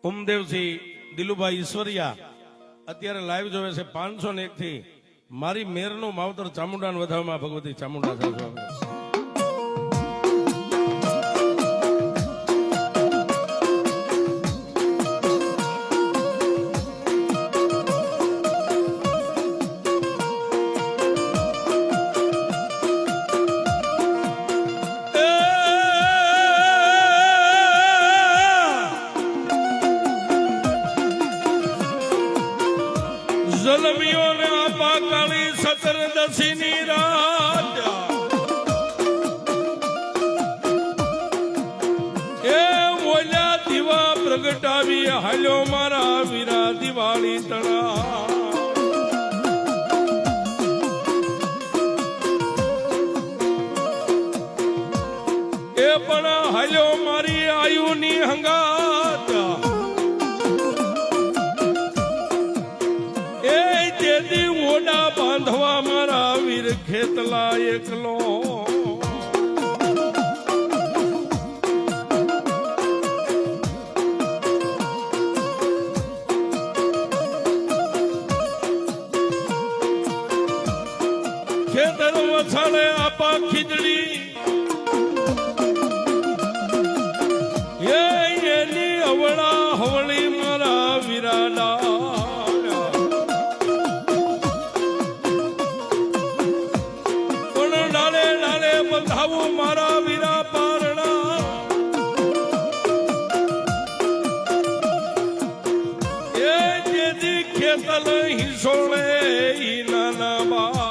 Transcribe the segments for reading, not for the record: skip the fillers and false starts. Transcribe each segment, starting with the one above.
ઉમદેવસિંહ દિલુભાઈ ઈશ્વરિયા અત્યારે લાઈવ જોવે છે 501 થી મારી મેરનું માવતર ચામુંડાને વધાવમાં ભગવતી ચામુંડા સાહેબ જલમિયો ને આપા કાળી સતરદશી ની રાત એ ઓલા દીવા પ્રગટાવી હાલ્યો મારા વીરા દિવાળી તણા એ પણ હાલ્યો મારી આયુની હંગાત ઓડા બાંધવા મારા વીર ખેતલા એકલો ખેતર વછાડે આપા ખીજડી એની અવળા હવળી મારા વીરાડા બંધાવું મારા વીરા પારણા એ જેથી ખેતલ હિસોળે ઈ નાના બા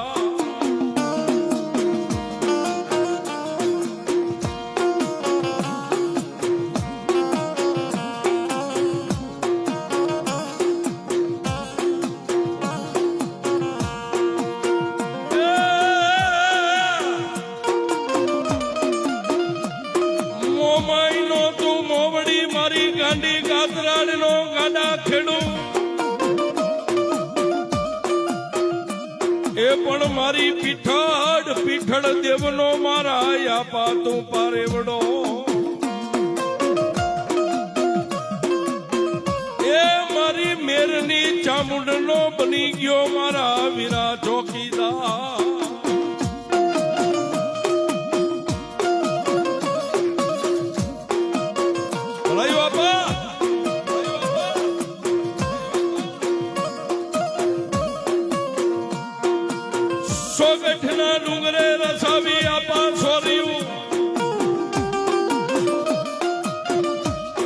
ગાંડી ગાતરાડ નો ગાડા ખેડું એ પણ મારી પીઠળ દેવનો મારા આપા તું પારેવડો એ મારી મેરની ચામુંડનો બની ગયો મારા વીરા ચોકીદાર સોગઠના ડુંગરે રસાવી આપા સોર્યું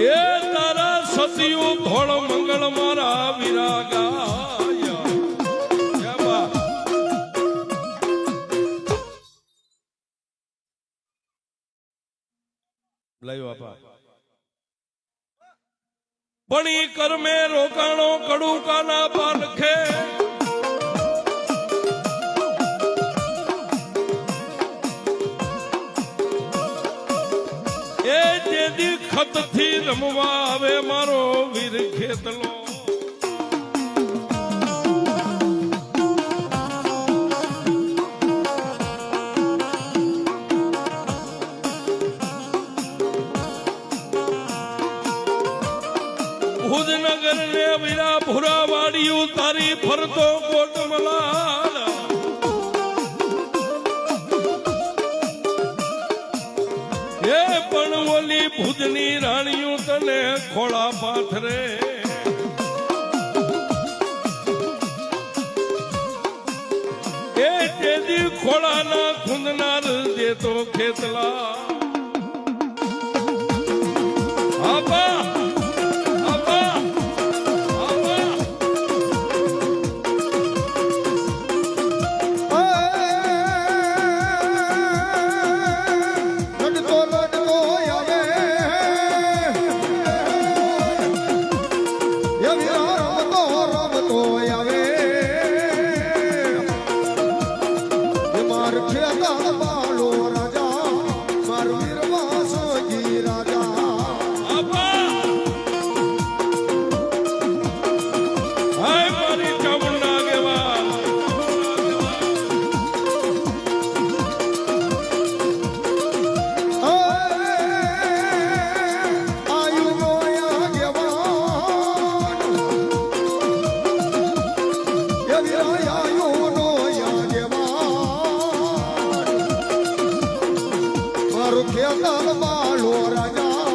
એ તારા સતિયું ધોળ મંગળ મારા વિરાગા લાયો આપા પણ કર્મે રોકાણો કડુકાના પાલખે ખત થી રમવા આવે મારો વીર ખેતલો ભુજનગર ને વીરા ભૂરા વાડિયું તારી ફરતો કોટમલાલ એ પણ ઓલી ભુજની રાણીયું તને ખોળા પાથરે એ તેદી ખોળાના ખૂંદનાર દેતો ખેતલા આપા વિઠ્ઠલ બાળો રાજા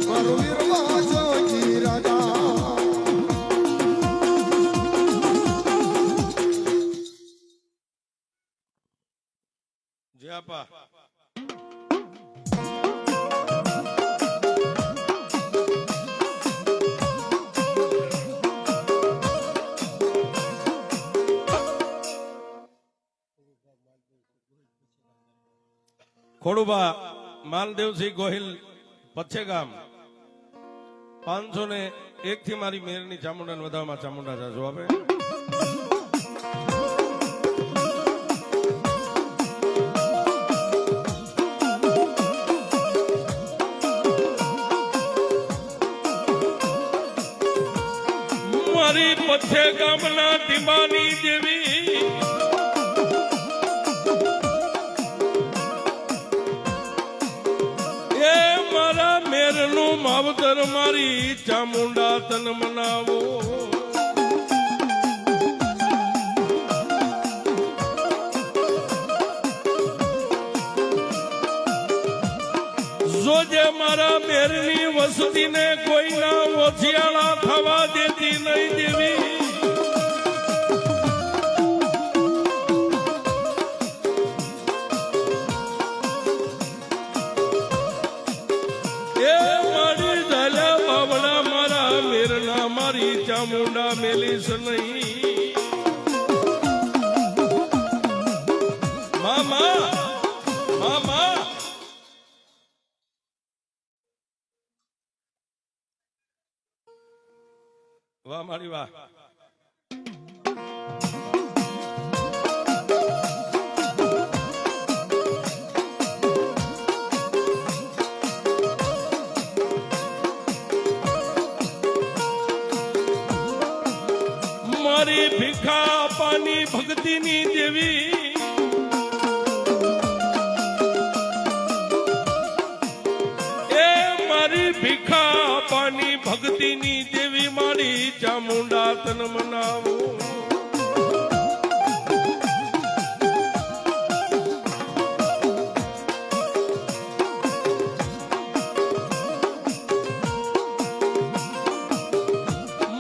પરવીર વાસોજી રાજા જય આપા ખોડુબા માલદેવસિંહ ગોહિલ પચ્છેગામ 501 થી મારી મેરની ચામુંડાને વધાવમાં ચામુંડા જાજો આપે મારી પચ્છેગામના ટીમાની દેવી મેરનું માવતર મારી ચામુંડા તન મનાવો જોજે મારા મેરની વસતીને કોઈના ઓછિયાળા થવા દેતી નહીં દેવી મારી ચામુંડા મેલીશ નહીં મામા મામા વાહ મારી વાહ મારી ભીખા પાની ભક્તિની દેવી એ મારી ભીખા પાની ભક્તિની દેવી મારી ચામુંડા તન મનાવો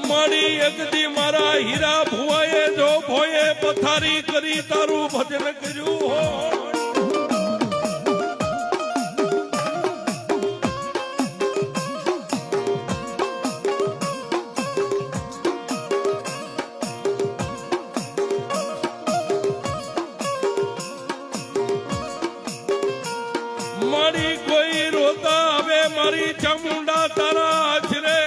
મારી એકદી મારા હીરા ભુવાએ જો ભોયે પથારી કરી તારું ભજન કર્યું હો મારી કોઈ રોતા હવે મારી ચામુંડા તારા આશરે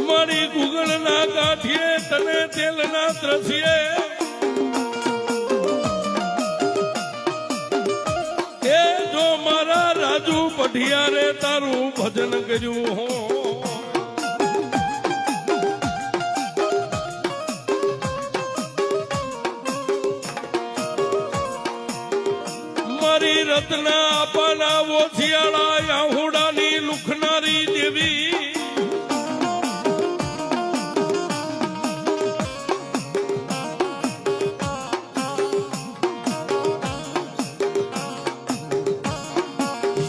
મારી ગુગળના ગાંઠીએ તને તેલના ત્રસીએ એ જો મારા રાજુ પઢિયારે તારું ભજન કર્યું હો મારી રત્ના આપાના ઓછિયાળા યાહુડાની લુખનારી દેવી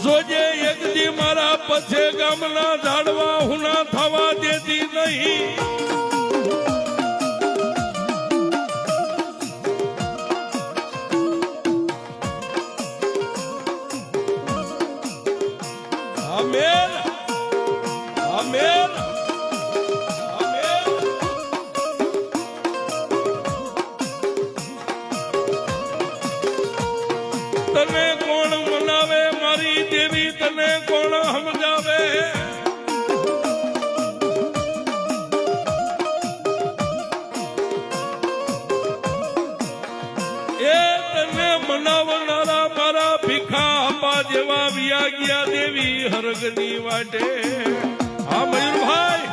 જોજે એક દી મારા પચ્છેગામના ઝાડવા હુના થવા દેતી નહીં આમેર આમેર તને કોણ મનાવે મારી દેવી તને કોણ સમજાવે એ તને મનાવનારા મારા ભીખા આપા જેવા વિયા ગયા દેવી હરગની વાટે હા મયુરભાઈ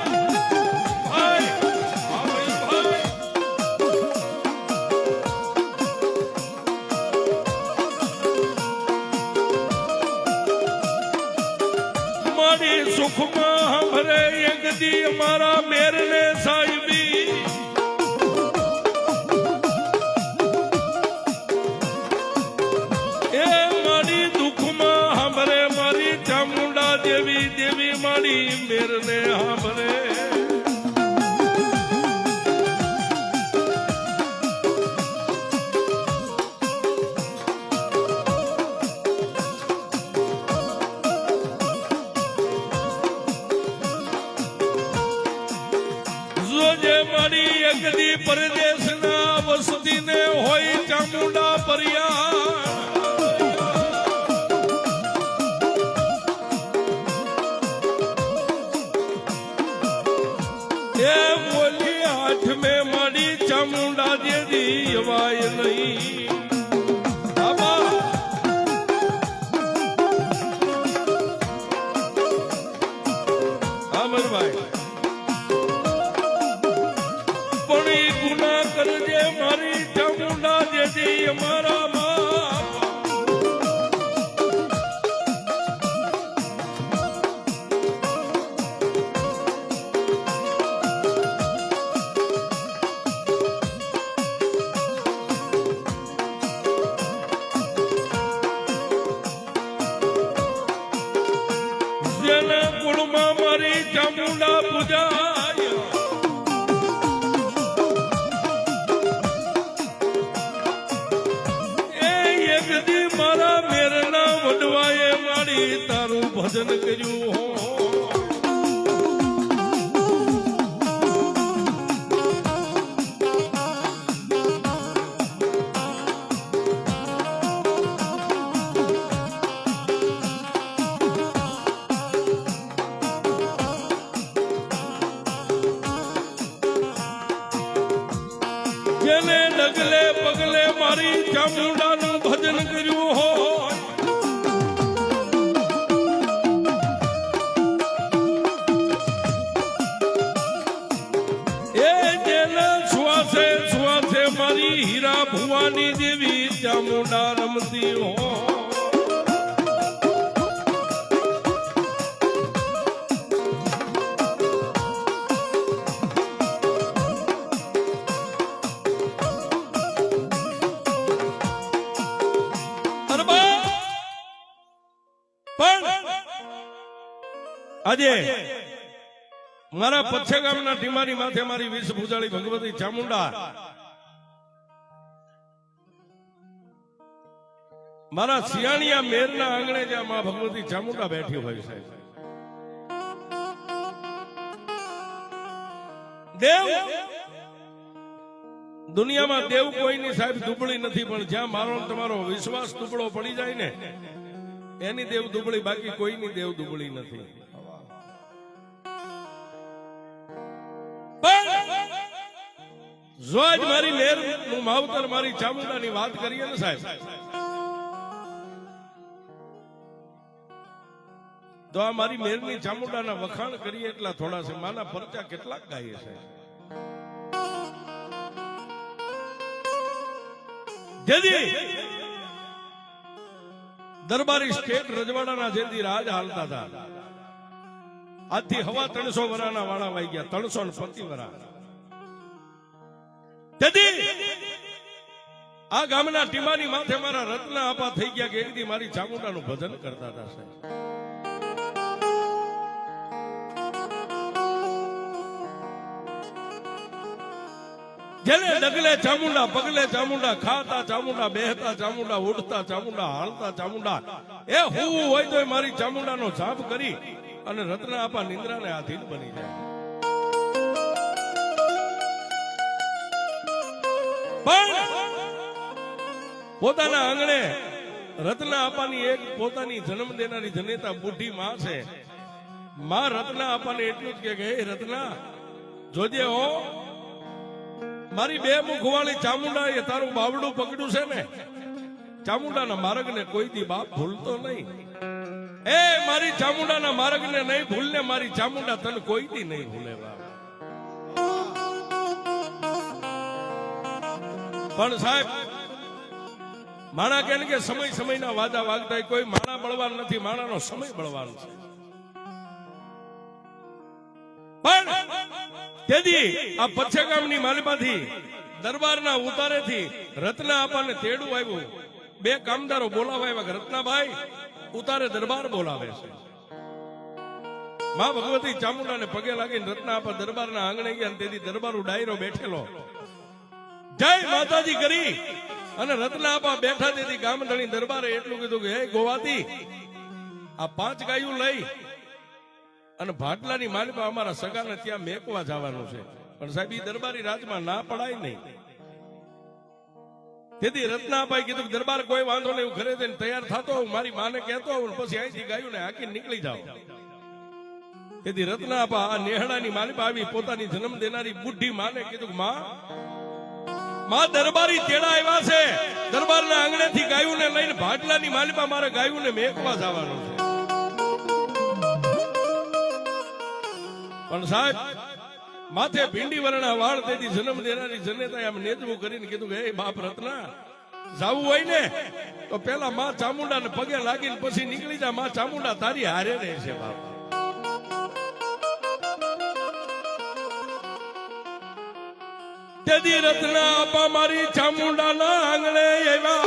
ભાઈ હા મયુરભાઈ મારી સુખમાં ભરે એક દી મારા મેરને સાહેબી એ મારી દુઃખમાં સાંભળે મારી ચામુંડા દેવી દેવી મારી મેરને સાંભળે પરદેશના વસતીને હોય ચામુંડા પર્યા એ બોલી હાથ મેં મારી ચામુંડા દેદી અવાય નહીં અમરભાઈ મારી ચામુંડા દેદી અમારા બાપ જેના કુળમાં મારી ચામુંડા પૂજા તારું ભજન કર્યું હો જેને ડગલે પગલે મારી ચામુંડાનું ભજન કર્યું હો મારી હીરા ભુવાની દેવી ચામુંડા રમતી હો આજે મારા પચ્છે ગામના ટીમારી માથે મારી વિષ ભુજાળી ભગવતી ચામુંડા મારા સિયાણિયા મેરના આંગણે જ્યાં માં ભગવતી ચામુંડા બેઠી હોય છે દેવ દુનિયામાં દેવ કોઈની સાહેબ દુબળી નથી પણ જ્યાં મારો તમારો વિશ્વાસ દુબળો પડી જાય ને એની દેવ દુબળી બાકી કોઈની દેવ દુબળી નથી જો આજ મારી મેર નું માવતર મારી ચામુંડાની વાત કરીએ ને સાહેબ તો આ મારી મેરની ચામુંડાના વખાણ કરીએ એટલા થોડા છે માના પરચા કેટલાક ગાઈએ છે જેદી દરબારી સ્ટેટ રજવાડાના જેદી રાજ હાલતા હતા આજથી હવા 300 વરાના વાળા વાઈ ગયા 325 વરા તેથી આ ગામના ટીમાની માથે મારા રત્ના આપા થઈ ગયા કે એકદી મારી ચામુંડાનું ભજન કરતા હતા સાહેબ જેને ડગલે ચામુંડા પગલે ચામુંડા ખાતા ચામુંડા બેહતા ચામુંડા ઉડતા ચામુંડા હાલતા ચામુંડા એ હું હોય તો મારી ચામુંડાનો જાપ કરી અને રત્ના આપા નિંદ્રાને આધીન બની જાય પણ પોતાના આંગણે રત્ના આપાની એક પોતાની જન્મ દેનારી જનેતા બુઢી માં છે માં રત્ના આપાને એટલું જ કે હે રત્ના જોજે હો મારી બે મુખવાળી ચામુંડા એ તારું બાવડું પકડ્યું છે ને ચામુંડાના માર્ગને કોઈ દી બાપ ભૂલતો નહીં એ મારી ચામુંડાના માર્ગને નહીં ભૂલને મારી ચામુંડા તને કોઈ દી નહીં ભૂલે પણ સાહેબ માણા કે સમય સમયના વાદા વાગતા કોઈ માણા બળવાન નથી માણાનો સમય બળવાન છે તેથી આ પચ્છા ગામની માલિપાથી દરબારના ઉતારેથી રત્ના આપાને તેડું આવ્યું. બે કામદારો બોલાવા આવ્યા કે રત્નાભાઈ ઉતારે દરબાર બોલાવે છે. માં ભગવતી ચામુંડાને પગે લાગીને રત્ના આપા દરબારના આંગણે ગયા. તેથી દરબારનો ડાયરો બેઠેલો જય માતાજી કરી અને રત્ના આપા બેઠા. તેથી ગામધણી દરબારે એટલું કીધું કે હે ગોવાતી, આ 5 ગાયું લઈ અને ભાટલાની માલિપા અમારા સગાને ત્યાં મેકવા જવાનું છે. પણ સાહેબ ઈ દરબારી રાજમાં ના પડાય નહીં. તેથી રત્નાભાઈ કીધું કે દરબાર કોઈ વાંધો નહીં, હું ઘરે જઈને તૈયાર થતો હું મારી માને કહેતો હું, પછી અહીંથી ગાયું ને હાકીને નીકળી જાવ. તેથી રત્નાપા આ નેહડાની માલિપા આવી પોતાની જન્મ દેનારી બુઢી માને કીધું માં દરબારી તેડા આવ્યા છે, દરબારના આંગણેથી ગાયું ને લઈને ભાટલાની માલિપા મારે ગાયું ને મેકવા જવાનું છે. પણ સાહેબ માથે ભીંડી વર્ણા વાળ તેથી જન્મ દેનારી જનેતાએ આમ નેજવું કરીને કીધું કે હે બાપ રત્ના, જાવું હોય ને તો પેલા માં ચામુંડા ને પગે લાગીને પછી નીકળી જા. માં ચામુંડા તારી હારે રહે છે બાપ. તેથી રત્ના આપા મારી ચામુંડા ના આંગણે આવ્યા.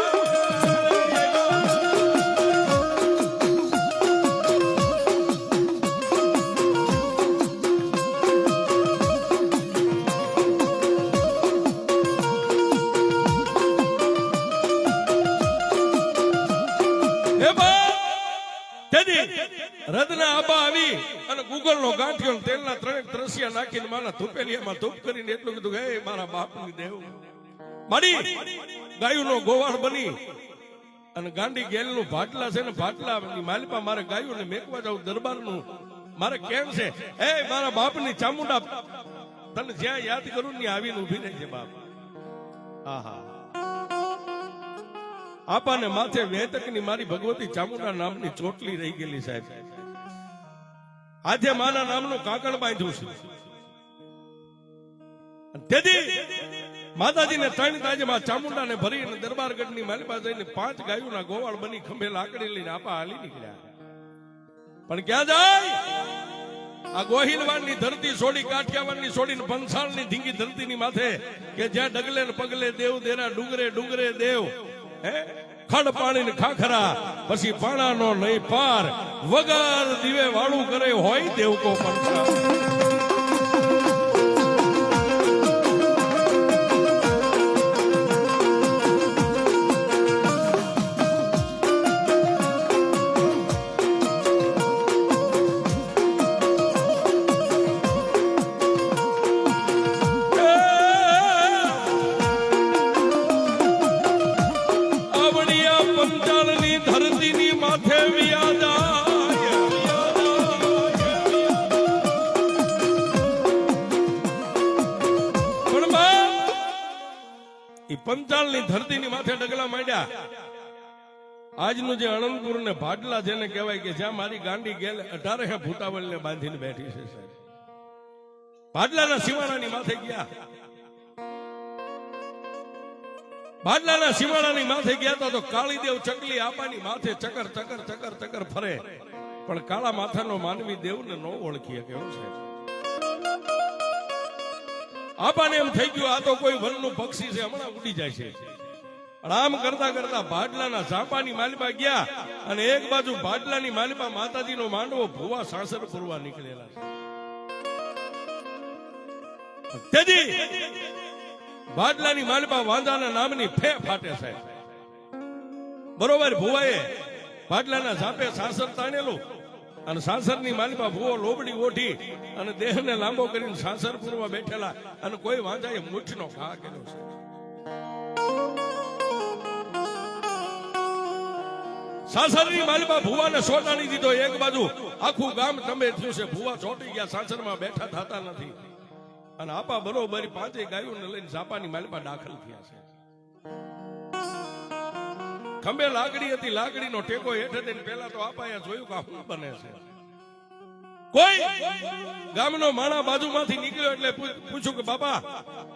રત્ના આબા આવી અને ગુગળ નો ગાંઠિયો તેલના 3 ત્રસિયા નાખીને મારા ધૂપેલિયામાં ધૂપ કરીને એટલું કીધું હે મારા બાપની દેવ મારી ગાયુંનો ગોવાળ બની અને ગાંડી ગેલનું ભાટલા છે ને ભાટલાની માલિપા મારે ગાયું ને મેકવા જાવ દરબારનું મારે કેમ છે. હે મારા બાપની ચામુંડા, તને જ્યાં યાદ કરું ને આવીને ઉભી રહી છે બાપ. આહા આપાને માથે વેતકની મારી ભગવતી ચામુંડા નામની ચોટલી રહી ગયેલી સાહેબ. આજે માના નામનું કાકણ બાંધ્યું છે. તેથી માતાજીને 3 તાજમાં ચામુંડાને ભરીને દરબારગઢની માલિપા જઈને 5 ગાયોના ગોવાળ બની ખંભે લાકડી લઈને આપા હાલી નીકળ્યા. પણ ક્યાં જાય? આ ગોહિલવાડની ધરતી છોડી, કાઠિયાવાડની છોડીને પંસાળની ધીંગી ધરતીની માથે કે જ્યાં ડગલે ને પગલે દેવ દેરા ડુંગરે ડુંગરે દેવ, ખડ પાણી ને ખાખરા પછી પાણાનો નહીં પાર, વગર દીવે વાળું કરે હોય દેવ કો પંચા. પંચાળની ધરતીની માથે ડગલા માંડ્યા. આજનું જે અણંદપુર ને ભાડલા જેને કહેવાય કે જ્યાં મારી ગાંડી ગેલ 18 ભૂતાવળને બાંધીને બેઠી છે. ભાડલાના સીમાડાની માથે ગયા. ભાડલાના સીમાડાની માથે ગયા તો કાળીદેવ ચકલી આપાની માથે ચકર ચકર ચકર ચકર ફરે, પણ કાળા માથાનો માનવી દેવને ન ઓળખી શકે. એવું છે આપાને એમ થઈ ગયું આ તો કોઈ વનનું પક્ષી છે, હમણાં ઉડી જાય છે. આમ કરતા કરતા ભાડલાના ઝાંપાની માલિપા ગયા અને એક બાજુ ભાડલાની માલિપા માતાજીનો માંડવો ભુવા સાસર પૂરવા નીકળેલા છે. તેથી ભાડલાની માલિપા વાંજાના નામની ફે ફાટે છે. બરોબર ભુવાએ ભાડલાના ઝાંપે સાસર તાણેલું અને સાસરની માલિપા ભુવો લોબડી ઓઢી અને દેહને લાંબો કરીને સાસરપુરમાં બેઠેલા અને કોઈ વાંજાએ મૂઠનો ઘા કર્યો છે. સાસરની માલિપા ભુવાને સોટાડી દીધો. એક બાજુ આખું ગામ તમે થયું છે, ભુવા ચોટી ગયા, સાસરમાં બેઠા થતા નથી. અને આપા બરોબર 5 ગાયોને લઈને ઝાપાની માલિપા દાખલ થયા છે. ખંભે લાકડી હતી, લાકડીનો ટેકો હેઠે દઈને પેલા તો આપાએ જોયું કે શું બને છે. કોઈ ગામનો માણા બાજુમાંથી નીકળ્યો એટલે પૂછ્યું કે બાપા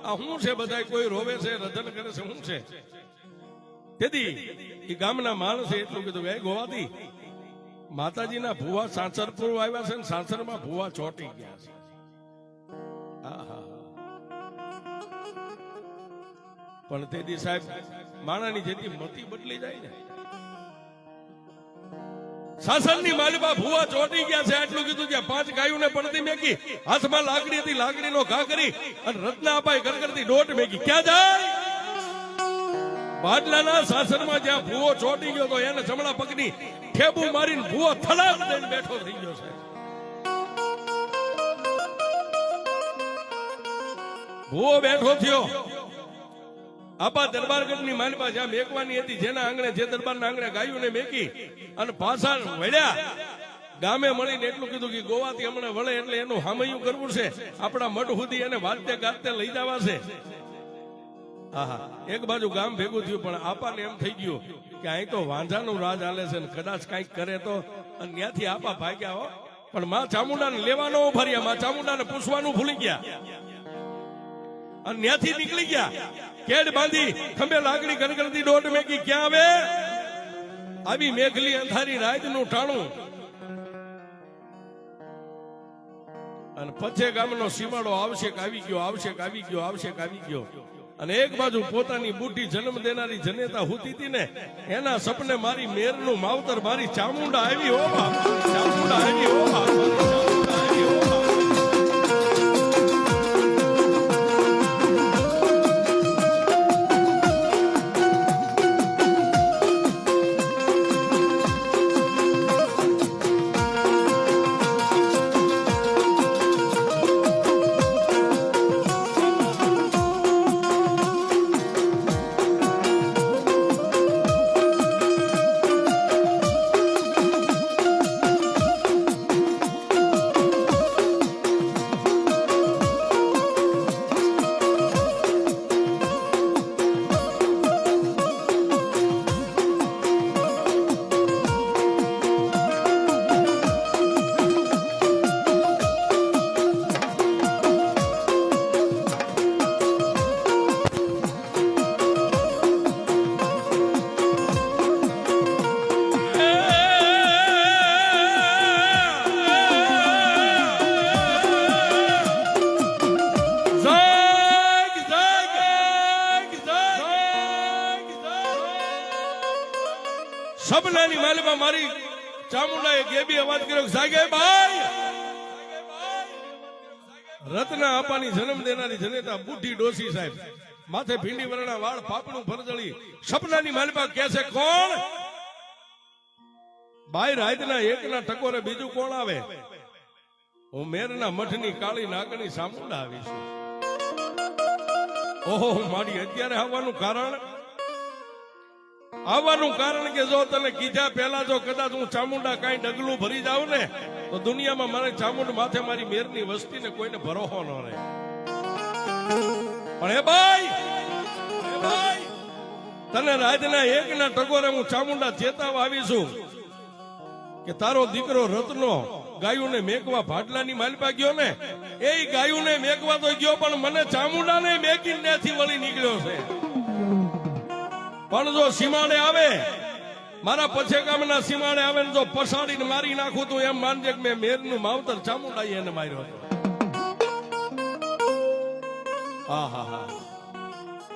આ શું છે? બધા કોઈ રોવે છે, રધન કરે છે, શું છે? તેથી એ ગામના માણસે એટલું કીધું કે ગોવાતી માતાજીના ભુવા સાસરપુર આવ્યા છે ને સાસરમાં ભુવા ચોટી ગયા છે. આહા પણ તેથી સાહેબ માણાની જેથી મતી બદલી જાય ને. સાસણની માલિબા ભુવા ચોટી ગયા છે આટલું કીધું છે. 5 ગાયોને પડતી મેકી, હાથમાં લાકડી હતી, લાકડીનો ઘા કરી અને રત્ના અપાઈ ગરગરતી દોટ મેકી. ક્યાં જાય? બાદલાના સાસરમાં જ્યાં ભુવો ચોટી ગયો તો એને જમણા પગની ઠેબુ મારીને ભુવો થલામ દઈને બેઠો થઈ ગયો છે. ભુવો બેઠો થયો. આપા દરબારગઢની માલિબા જ્યાં મેકવાની હતી, જેના આંગણે જે દરબારના આંગણે ગાયોને મેકી અને પાછા વળ્યા, ગામે મળીને એટલું કીધું કે ગોવાથી હમણાં વળે એટલે એનું હામૈયું કરવું છે, આપણા મઢ સુધી એને વાતે ગાતે લઈ જવા છે. આહા, એક બાજુ ગામ ભેગું થયું, પણ આપાને એમ થઈ ગયું કે અહીં તો વાંઝાનું રાજ હાલે છે ને કદાચ કઈક કરે તો. અને ત્યાંથી આપા ભાગ્યા હો, પણ માં ચામુંડાને લેવાનો ફર્યા, માં ચામુંડાને પૂછવાનું ભૂલી ગયા અને ત્યાંથી નીકળી ગયા. કેડ બાંધી ખંભે લાકડી ગરગરતી દોટ મેકી. ક્યાં આવે? આવી મેઘલી અંધારી રાતનું ટાણું અને પછે ગામનો સીમાડો આવશે આવી ગયો, આવશે આવી ગયો, આવશે આવી ગયો. અને એક બાજુ પોતાની બુઢી જન્મ દેનારી જનેતા હોતી હતી ને, એના સપને મારી મેરનું માવતર મારી ચામુંડા આવી. હો બાપ, ચામુંડા આવી. હો બાપ, ચામુંડા આવી. હો બાપ. સપનાની માલિબા મારી ચામુંડાએ ગેબી અવાજ કર્યો, જાગે ભાઈ. રત્ના આપાની જન્મ દેનારી જનેતા બુઢી ડોસી સાહેબ, માથે ભીંડી વરણા વાળ, પાપણું ફરજળી. સપનાની માલિબા કહે છે, કોણ? બાઈ રાતના એકના ટકોરે બીજું કોણ આવે? હું મેરના મઠની કાળી નાગની ચામુંડા આવી છું. ઓહો, મારી અત્યારે આવવાનું કારણ કે જો તને કીધા પહેલા જો કદાચ હું ચામુંડા કઈ ડગલું ભરી જાઉં ને, તો દુનિયામાં મારે ચામુંડ માથે મારી મેરની વસ્તીને કોઈને ભરોસો ન રહે. પણ હે ભાઈ, તને રાતના એકના ટકોરે હું ચામુંડા ચેતાવા આવી છું કે તારો દીકરો રત્નો ગાયોને મેકવા ભાડલાની માલિપા ગયો ને, એ ગાયોને મેકવા તો ગયો, પણ મને ચામુંડાને મેકીને ત્યાંથી વળી નીકળ્યો છે. પણ જો સીમાડે આવે, મારા પછે ગામના સીમાડે આવે ને જો પસાડીને મારી નાખું તો એમ માનજે કે મેં મેરનું માવતર ચામુંડાએ એને માર્યો હતો.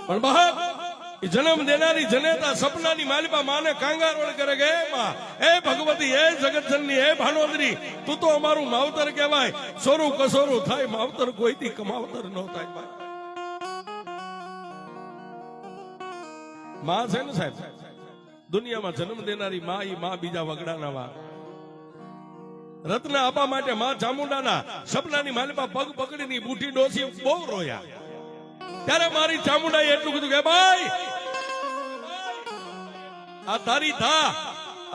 પણ બાપ, જન્મ દેનારી જનેતા સપનાની માલિપા માને કાંગારોળ કરે કે એ ભગવતી, એ જગતજનની, એ ભાનોદરી, તું તો અમારું માવતર કહેવાય. સોરું કસોરું થાય, માવતર કોઈથી કમાવતર ન થાય. માં છે ને સાહેબ, દુનિયામાં જન્મ દેનારી માં, ઈ માં બીજા વગડાના વા. રત્ના આપવા માટે માં ચામુંડાના સપનાની માલિપા પગ પકડીની બુઢી ડોસી બહુ રોયા. ત્યારે મારી ચામુંડાએ એટલું કીધું કે ભાઈ, આ તારી થા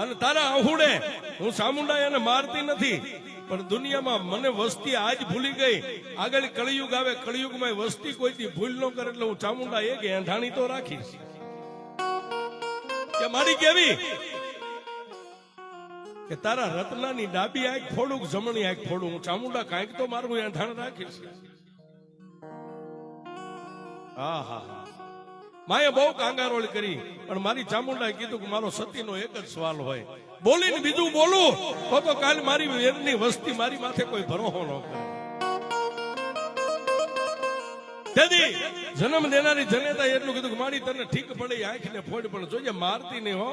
અને તારા આહુડે હું ચામુંડા એને મારતી નથી, પણ દુનિયામાં મને વસ્તી આજ ભૂલી ગઈ. આગળ કળિયુગ આવે, કળિયુગમાં વસ્તી કોઈથી ભૂલ ન કરે, એટલે હું ચામુંડા એક એંધાણી તો રાખીશ. કે મારી કેવી કે તારા રત્નાની ડાબી આંખ ફોડું, જમણી આંખ ફોડું, હું ચામુંડા કાંઈક તો મારું એંધાણ રાખીશ. માએ બહુ કાંગારોળ કરી, પણ મારી ચામુંડાએ કીધું કે મારો સતીનો એક જ સવાલ હોય, બોલીને બીજું બોલું તો કાલ મારી વેરની વસ્તી મારી માથે કોઈ ભરોસો ન કરે. તેથી જન્મ દેનારી જનેતા એટલું કીધું કે મારી તને ઠીક પડે આંખને ફોડ પણ જોઈએ મારતી નહીં હો.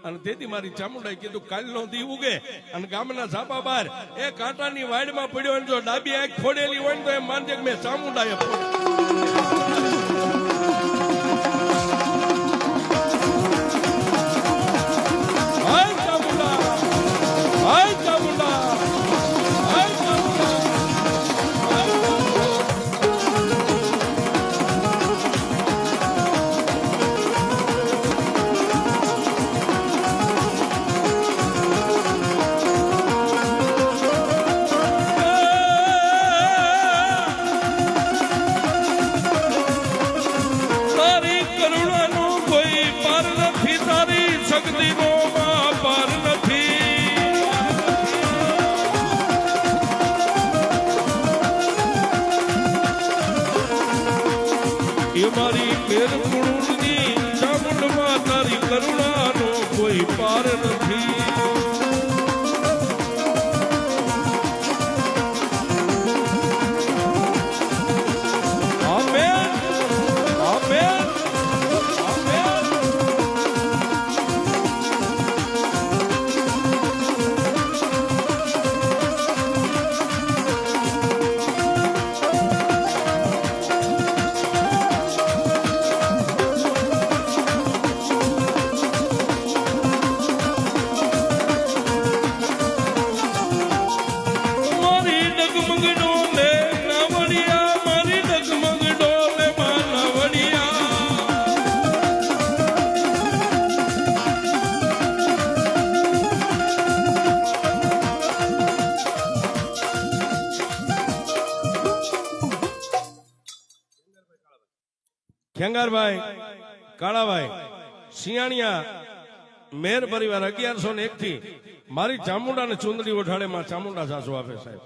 અને તેથી મારી ચામુંડાએ કીધું કાલનો દી ઉગે અને ગામના ઝાપા બાર એ કાંટાની વાડમાં પડ્યો અને જો ડાબી આંખ ફોડેલી હોય ને તો એમ માનજે કે મેં ચામુંડાએ મારી મેર કુળની ચામુંડમાં તારી કરુણાનો કોઈ પાર નથી. આમેન આમેન આમેન. ખેંગારભાઈ કાળાભાઈ સિયાણિયા મેર પરિવાર 1101 થી મારી ચામુંડાને ચુંદડી ઓઢાડે માં ચામુંડા સાસુ આપે સાહેબ.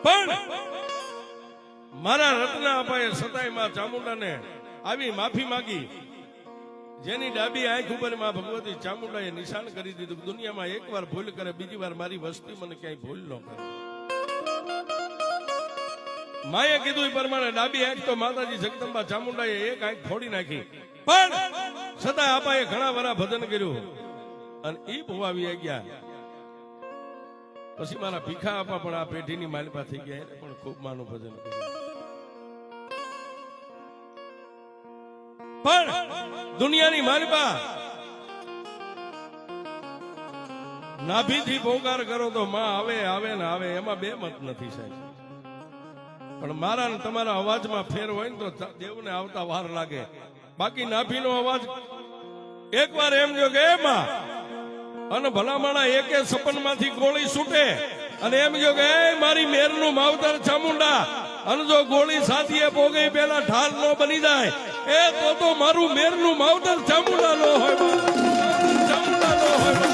પણ મારા રત્ના અપાએ સતાય માં ચામુંડાને આવી માફી માંગી. જેની ડાબી આંખ ઉપર માં ભગવતી ચામુંડાએ નિશાન કરી દીધું દુનિયામાં એકવાર ભૂલ કરે બીજી વાર મારી વસ્તી મને ક્યાંય ભૂલ ન કરે. માએ કીધું એ પ્રમાણે ડાબી આંખ તો માતાજી જગદંબા ચામુંડાએ એક આંખ ફોડી નાખી. પણ છતાં આપાએ ઘણા વરા ભજન કર્યું અને ઈ ભોવાવી ગયા. પછી મારા ભીખા આપા પણ આ પેઢીની માલિપા થઈ ગયા એને પણ ખૂબ માનું ભજન કર્યું. પણ દુનિયાની માલિપા નાભીથી પોકાર કરો તો માં આવે આવે ને આવે એમાં બે મત નથી સાહેબ. પણ મારા ને તમારા અવાજમાં ફેર હોય ને તો દેવને આવતા વાર લાગે. બાકી નાભીનો અવાજ એકવાર એમ જો કે એમાં અને ભલામણા એકે સપનમાંથી ગોળી છૂટે અને એમ જો કે મારી મેરનું માવતર ચામુંડા અને જો ગોળી સાથીએ પોગે પેલા ઢાલ નો બની જાય એ તો મારું મેરનું માવતર ચામુંડા નો હોય ચામુંડા નો હોય.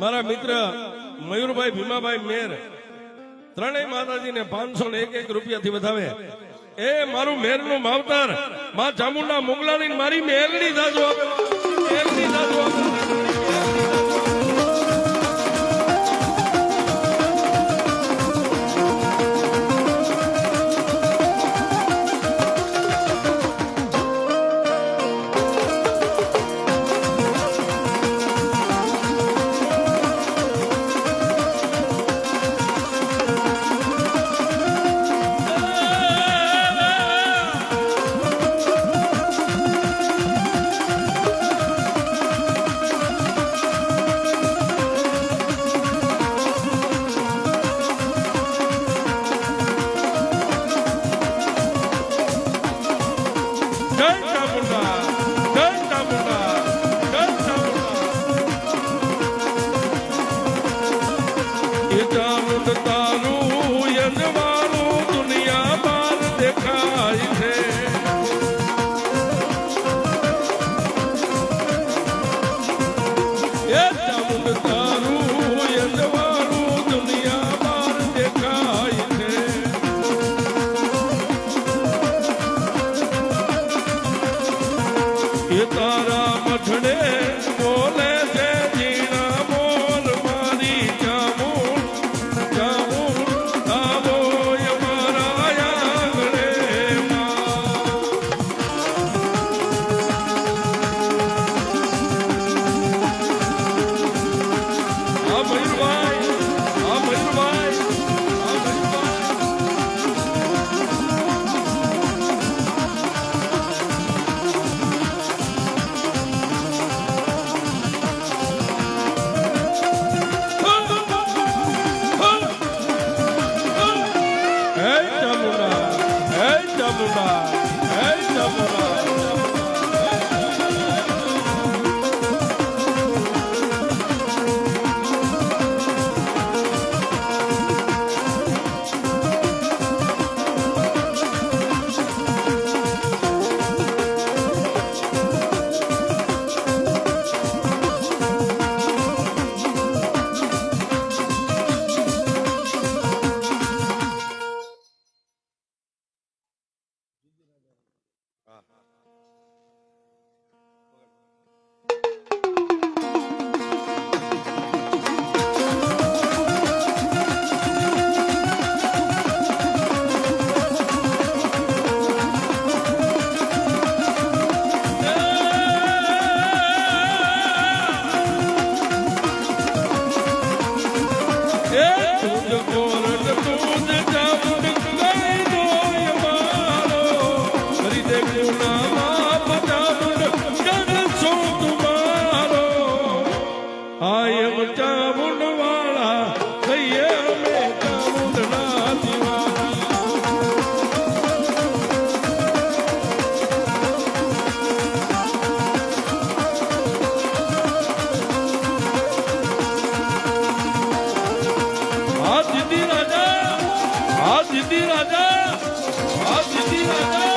મારા મિત્ર મયુરભાઈ ભીમાભાઈ મેર ત્રણેય માતાજીને 501 રૂપિયાથી વધાવે. એ મારું મેરનું માવતર માં ચામુંડા મોગલાની મારી મેલડી દાદુ આપે મેલડી દાદુ આપે. એ ચામુંડ તારું યજવાનું દુનિયા બાર દેખાય છે. એ ચામુંડ તારું યજવાનું દુનિયા બાર દેખાય છે. એ તારા મઠડે બોલે છે જીણા બોલ મારી ચામુંડ ચામુંડ આવો મારા આંગણે આ મયુરભાઈ આ મયુરભાઈ આ મયુરભાઈ Hey Chamunda, hey Chamunda, hey Chamunda. Chamund વાળા કહીએ અમે ચામુંડ ના દીવાના. આ દીદી રાજા આ દીદી રાજા આ દીદી રાજા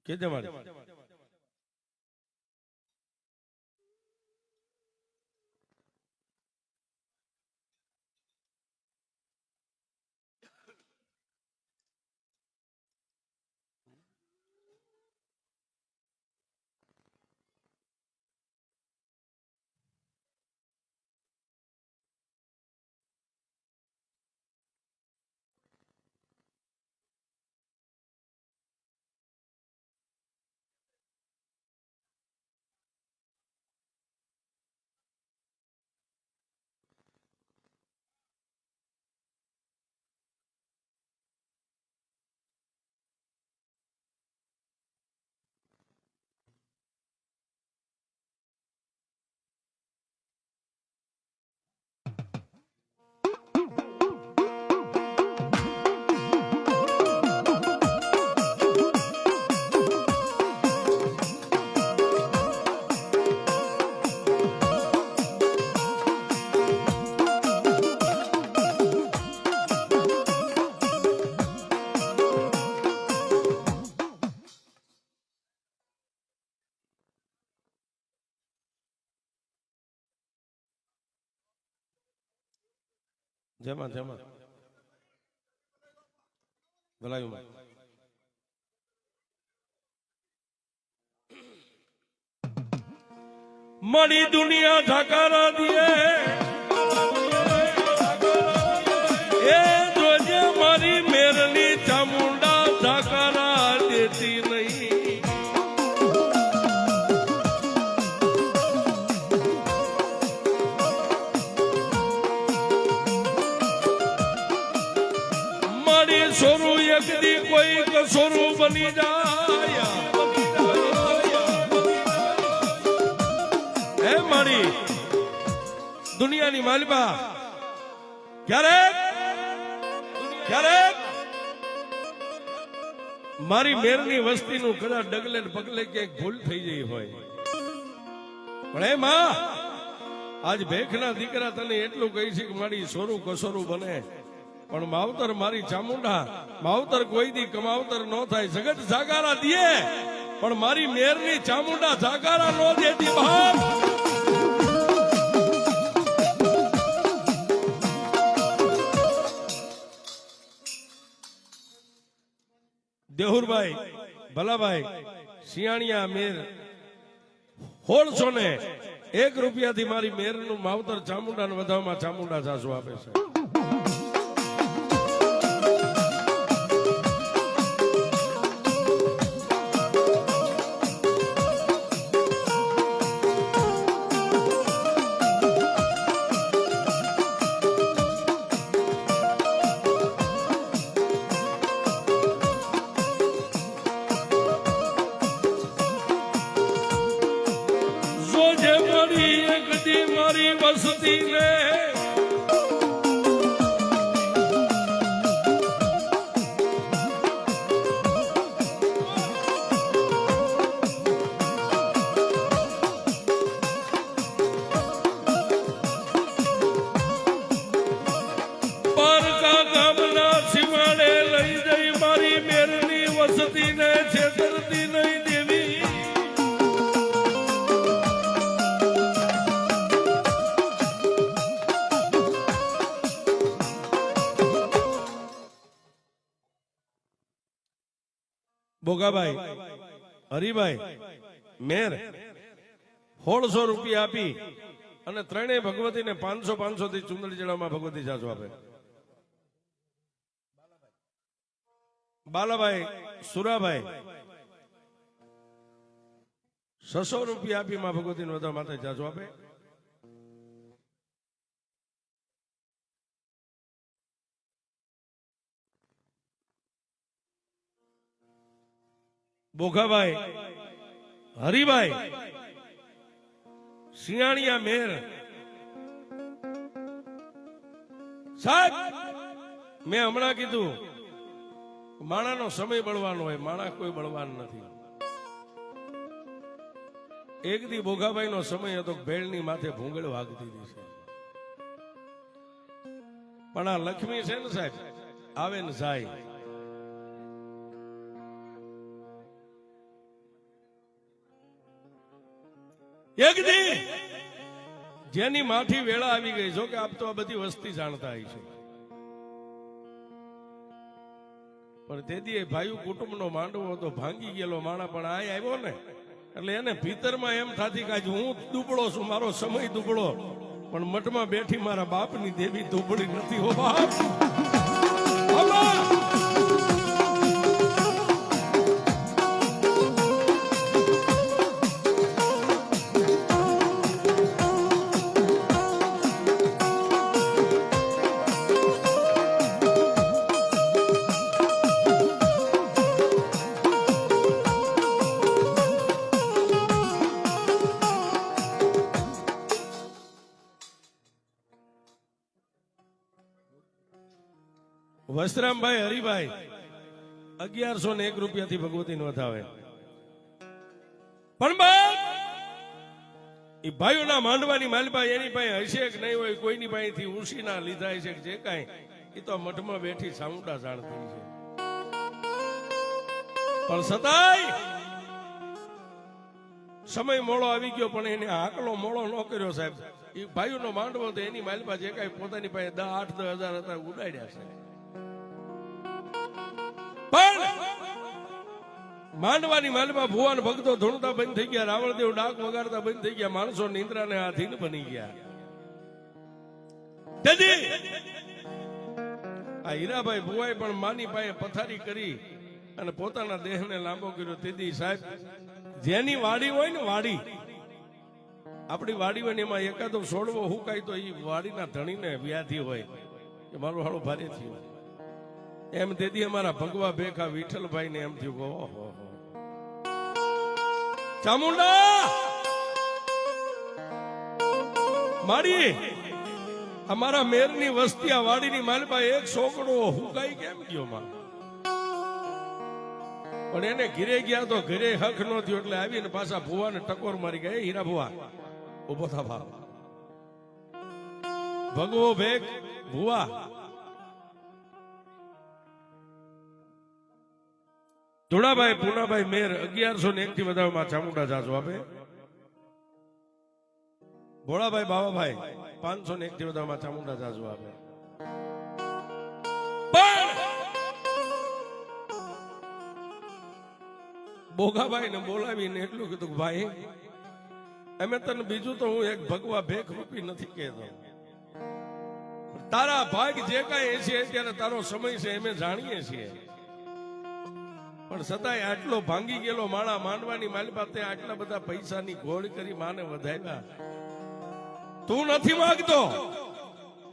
કે જમાડે જેમાં જેમાં ભલાયુમાં મારી દુનિયા ઠાકારા દિયે એ જોજે મારી મેરની ચામુંડા ઠાકારા દેતી નહીં. મારી સોરું એક દી કોઈ કસોરું બની જાય હે મારી દુનિયાની માલિકા ક્યારેક ક્યારેક મારી મેરની વસ્તીનું કદાચ ડગલે ને પગલે ક્યાંક ભૂલ થઈ ગઈ હોય પણ એ માં આજ ભેખના દીકરા તને એટલું કહી છે કે મારી સોરું કસોરું બને પણ માવતર મારી ચામુંડા માવતર કોઈ દી કમાવતર ન થાય. જગત જાગારા દીએ પણ મારી મેરની ચામુંડા જાગારા ન દેતી બાપ. દેહુરભાઈ ભલાભાઈ શિયાણિયા મેર 1601 રૂપિયાથી મારી મેરનું માવતર ચામુંડાને વધાવમાં ચામુંડા સાસુ આપે છે. મારી વસતી ને પારકા ગામના સિવાડે લઈ જઈ મારી મેરની વસતી ને છેતરતી નહીં દેવી. બોગાભાઈ હરિભાઈ મેર 1600 રૂપિયા આપી અને ત્રણેય ભગવતીને 500 થી ચુંદડી ચડાવવામાં ભગવતી સાસુ આપે. બાલાભાઈ સુરાભાઈ 600 રૂપિયા આપી માં ભગવતીને વધારે માતા સાસુ આપે. બોઘાભાઈ હરિભાઈ શિયાણિયા મેર સાહેબ મેં હમણાં કીધું માણાનો સમય બળવાનો હોય, માણા કોઈ બળવાન નથી. એક દી બોઘાભાઈ નો સમય હતો ભેળની માથે ભૂંગળ વાગતી હતી છે પણ આ લક્ષ્મી છે ને સાહેબ આવે ને જાય. એક દી જેની માઠી વેળા આવી ગઈ, જો કે આપ તો આ બધી વસ્તી જાણતા આવી છે પણ તેથી ભાઈ કુટુંબનો માંડવો હતો, ભાંગી ગયેલો માણા પણ આ આવ્યો ને એટલે એને ભીતરમાં એમ થાતી કે હું દુબળો છું, મારો સમય દુબળો, પણ મઠમાં બેઠી મારા બાપની દેવી દુબળી નથી હો બાપ. વસરામભાઈ હરિભાઈ 1101 રૂપિયાથી ભગવતી નો વધાવે. પણ એ ભાઈઓના માંડવાની માલભાઈ એની પાસે હશે કે નહીં હોય, કોઈની પાસેથી ઉશીના લીધા હશે કે જે કાંઈ, એ તો મઠમાં બેઠી સામુંડા જાણતી છે. પણ સતાય સમય મોડો આવી ગયો પણ એને આકલો મોડો ન કર્યો સાહેબ. એ ભાઈઓનો માંડવો તો એની માલપા જે કાંઈ પોતાની પાસે 8-10 હજાર હતા ઉડાડ્યા છે. પણ માંડવાની માલપા ભુવાન ભક્તો ધૂણતા બંધ થઈ ગયા, રાવણદેવ ડાક વગાડતા બંધ થઈ ગયા, માણસો નિંદ્રાને આધીન બની ગયા. તેથી આ હીરાભાઈ ભુવાએ પણ માની પાસે પથારી કરી અને પોતાના દેહને લાંબો કર્યો. તેથી સાહેબ જેની વાડી હોય ને, વાડી આપણી વાડી હોય ને, એમાં એકાદો છોડવો હુકાય તો એ વાડીના ધણીને વ્યાધિ હોય કે મારું હાળું ભારે થયું એમ. તેથી અમારા ભગવા ભેખા વિઠ્ઠલભાઈ ને એમ થયું કે ઓહો ચામુંડા માડી અમારા મેરની વસ્તી આ વાડીની માલપા એક છોકરો હુકાઈ કેમ ગયો માં. પણ એને ઘીરે ગયા તો ઘરે હક નો થયો એટલે આવીને પાછા ભુવાને ટકોર મારી ગયા. હીરા ભુવા ઉભો થા ભાવ. ભગવો ભેગ ભુવા ધોળાભાઈ પૂનાભાઈ મેર 1101 થી વધારમાં ચામુંડા જાજો આપે. ભોળાભાઈ બાવાભાઈ 501 થી વધારમાં ચામુંડા જાજો આપે. બોગાભાઈ ને બોલાવીને એટલું કીધું કે ભાઈ અમે તને બીજું તો હું એક ભગવા ભેખ રૂપી નથી કહેતો, તારા ભાગ જે કાંઈ છે ત્યારે તારો સમય છે અમે જાણીએ છીએ, પણ છતાંય આટલો ભાંગી ગયેલો માણા માંડવાની માલપા તે આટલા બધા પૈસાની ઘોડ કરી માને વધાવ્યા. તું નથી માંગતો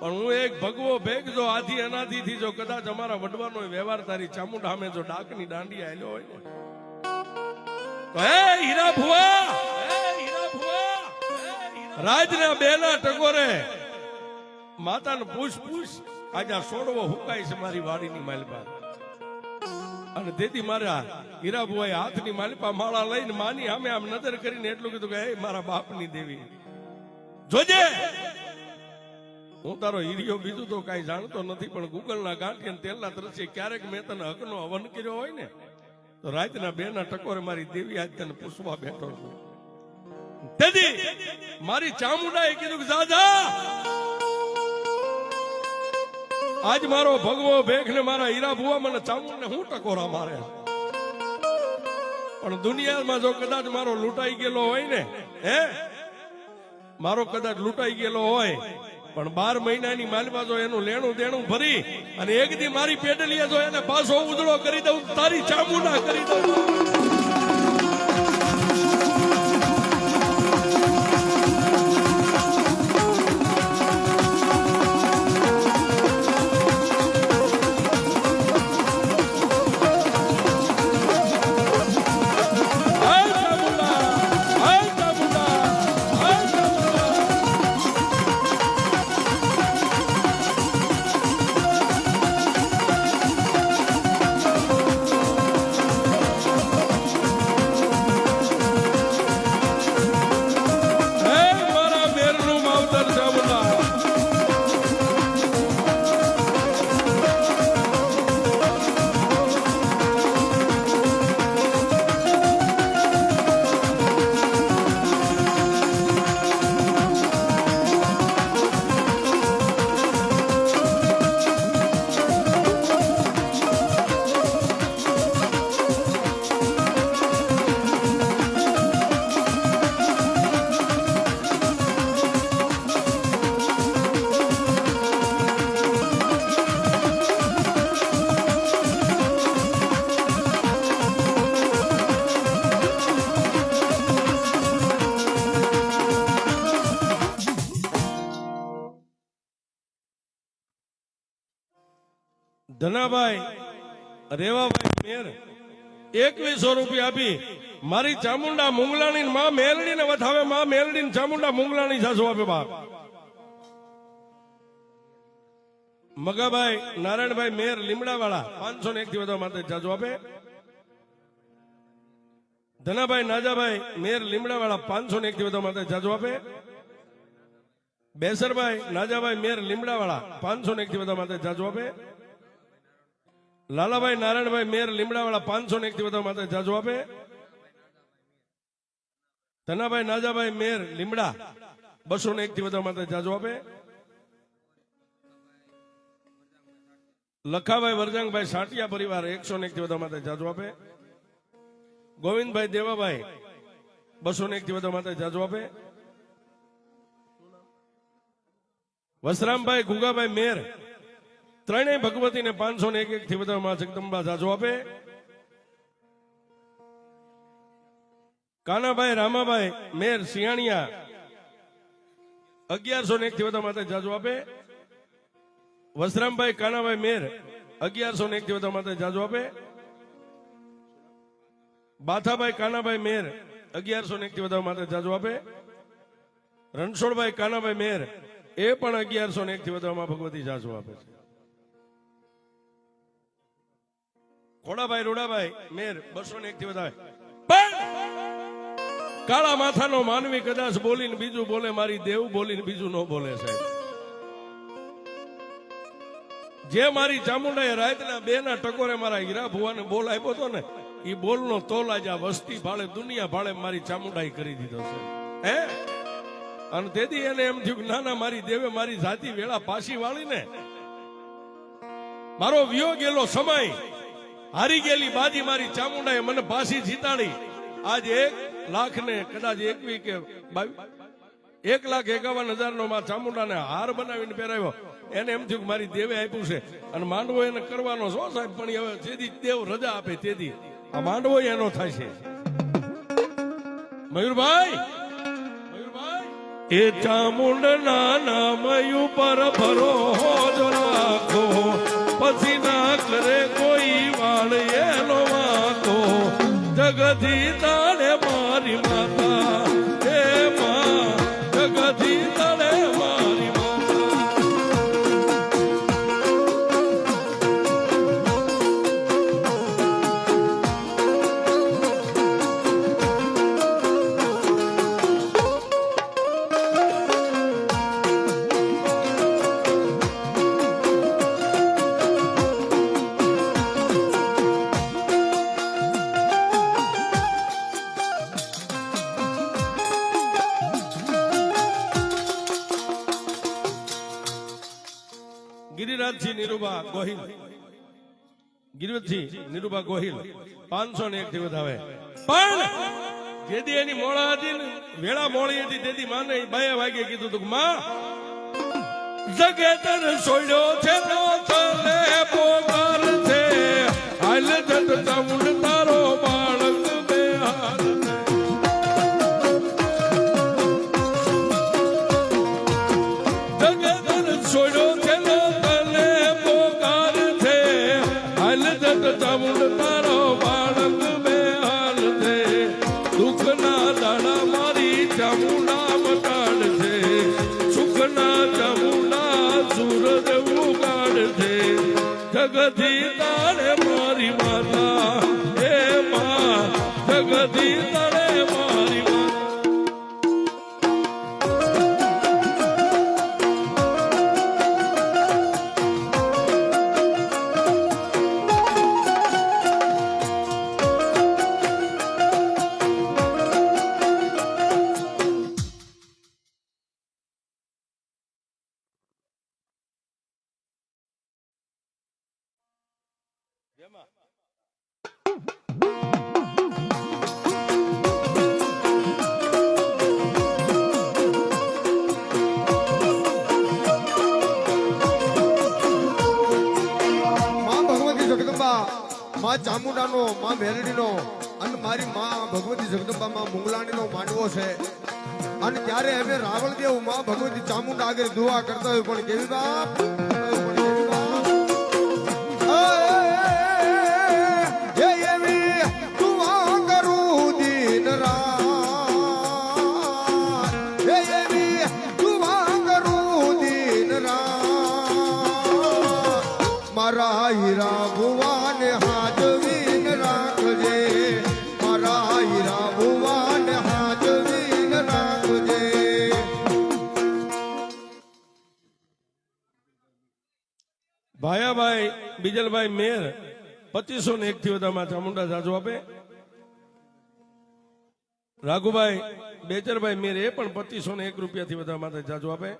પણ હું એક ભગવો ભેગ જો આધી અનાદિથી જો કદાચ અમારા વડવાનો વ્યવહાર તારી ચામુંડા સામે જો ડાકની દાંડી આલ્યો હોય ને તો હે હીરા ભુવા, રાજના બેના ટકોરે માતાને પૂછ આજે આ સોડવો હુકાય છે મારી વાડીની માલપા. અને તેથી મારા હીરા ભુવાએ હાથની માલપા માળા લઈને માની સામે આમ નજર કરીને એટલું કીધું કે હે મારા બાપની દેવી જોજે હું તારો હીરિયો બીજું તો કઈ જાણતો નથી, પણ ગૂગલના ગાંઠિયા તેલના દ્રશ્ય ક્યારેક મેં તને હકનો હવન કર્યો હોય ને તો રાતના બેના ટકોરે મારી દેવી આજ તને પૂછવા બેઠો છું. તેથી મારી ચામુંડાએ કીધું કે દાદા આજ મારો ભગવો ભેખ ને મારા હીરા ભુવા મને ચામુંડને હું ટકોરા મારે. પણ દુનિયામાં જો કદાચ મારો લૂંટાઈ ગયેલો હોય ને મારો કદાચ લૂંટાઈ ગયેલો હોય પણ 12 મહિનાની માલમાં જો એનું લેણું દેણું ભરી અને એક દી મારી પેડલીએ જો એને પાછો ઉજળો કરી દઉં તારી ચામુંડા કરી દઉં. ધનાભાઈ રેવાભાઈ મેર 2100 રૂપિયા આપી મારી ચામુંડા મુંગલાની માં મેલડી ને વધાવે માં મેલડી ચામુંડા મુંગલાની જાજો આપે બાપ. મગાભાઈ નારાયણભાઈ મેર લીમડાવાળા 501 થી વધારે માટે જાજો આપે. ધનાભાઈ નાજાભાઈ મેર લીમડાવાળા 501 થી વધારે માટે જાજો આપે. બેસરભાઈ નાજાભાઈ મેર લીમડાવાળા 501 થી વધારે માટે જાજો આપે. લાલાભાઈ નારાયણભાઈ મેર લીમડાવાળા 501 થી વધારે માટે જાજો આપે. ધનાભાઈ નાજાભાઈ મેર લીમડા 201 થી વધારે માટે જાજો આપે. લખાભાઈ વરજાંગભાઈ સાટિયા પરિવાર 101 થી વધારે માટે જાજો આપે. ગોવિંદભાઈ દેવાભાઈ 201 થી વધારે માટે જાજો આપે. વસરામભાઈ ગુગાભાઈ મેર ત્રણેય ભગવતીને 501 થી વધારે માં જગદંબા જાજો આપે. કાનાભાઈ રામાભાઈ મેર સિયાણિયા 1101 થી વધારે માટે જાજો આપે. વસરામભાઈ કાનાભાઈ મેર 1101 થી વધારે માટે જાજો આપે. બાથાભાઈ કાનાભાઈ મેર 1101 થી વધારે માટે જાજો આપે. રણછોડભાઈ કાનાભાઈ મેર એ પણ 1101 થી વધારે ભગવતી જાજો આપે છે. ખોડાભાઈ રોડાભાઈ મેર 201 થી વધારે. કાળા માથાનો માનવી કદાચ બોલીને બીજું બોલે, મારી દેવ બોલીને બીજું ન બોલે સાહેબ. જે મારી ચામુંડાએ રાતના 2 ના ટકોરે મારા હીરા ભુવાને બોલ આપ્યો હતો ને, એ બોલનો તોલ આજે આ વસ્તી ભાડે દુનિયા ભાડે મારી ચામુંડાએ કરી દીધો છે. હે અને તેથી એને એમ થયું કે ના ના, મારી દેવે મારી જાતિ વેળા પાછી વાળી ને, મારો વિયો ગયેલો સમય, હારી ગયેલી બાજી મારી ચામુંડાએ મને પાછી જીતાડી. આજ 1 લાખ ને કદાચ 21 કે 1,51,000 નો માં ચામુંડાને હાર બનાવીને પહેરાવ્યો. એને એમ થયું કે મારી દેવે આપ્યું છે અને માંડવો એને કરવાનો છો સાહેબ. પણ હવે જેથી દેવ રજા આપે તેથી આ માંડવો એનો થાય છે. મયુરભાઈ એ ચામુંડના નામ ઉપર ભરોસો રાખો, પછી ના કરે કોઈ વાળ એનો વાંકો. જગતી તાળે મારી માતા, હે માં જગતી તાળે મારી માતા. ગિરિરાજજી નિરૂબા ગોહિલ, ગિરિરાજજી નિરૂબા ગોહિલ 501 થી વધારે. પણ જેદી એની મોળા હતી ને, વેળા મોળી હતી, તેથી માને 2 વાગે કીધું તું માં જગેતર છોડ્યો છે તો ચલે પોકાર છે, હાલ જત ચામુંડ તારો બાળક બેહાલ છે. જગેતર છોડ્યો છે ચામુંડ તારો બાળક બેહાલ છે. દુઃખના દાડા મારી ચામુંડા મટાડ છે, સુખના ચામુંડા સૂરજ ઉગાડ છે. જગતી તારે મારી માતા, હે માં જગતી તારે મારી માતા. માં ચામુંડાનો, માં મેરડીનો અને મારી માં ભગવતી જગદંબામાં મુંગલાણીનો માંડવો છે. અને ત્યારે અમે રાવળદેવ માં ભગવતી ચામુંડા આગળ દુઆ કરતા હોય, પણ કેવી બાપ એવી દુઆ કરું દિન રાત, એવી દુઆ કરું દિન રાત. મારા હીરા ભુવાને હાજવીન રાખજે, મારા હીરા ભુવાને હાજવીન રાખજે. ભાયાભાઈ બીજલભાઈ મેર 2501 થી વધારે ચામુંડા જાજો આપે. રાઘુભાઈ બેચરભાઈ મેર એ પણ 2501 રૂપિયાથી વધારે માથે જાજુ આપે.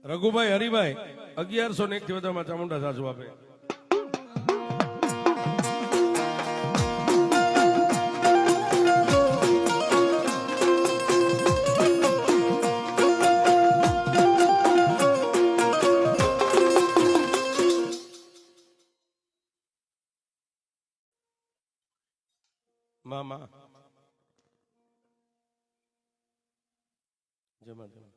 રઘુભાઈ હરિભાઈ 1101 થી વધારે ચામુંડા જાજુ આપે. મામા જમા જમા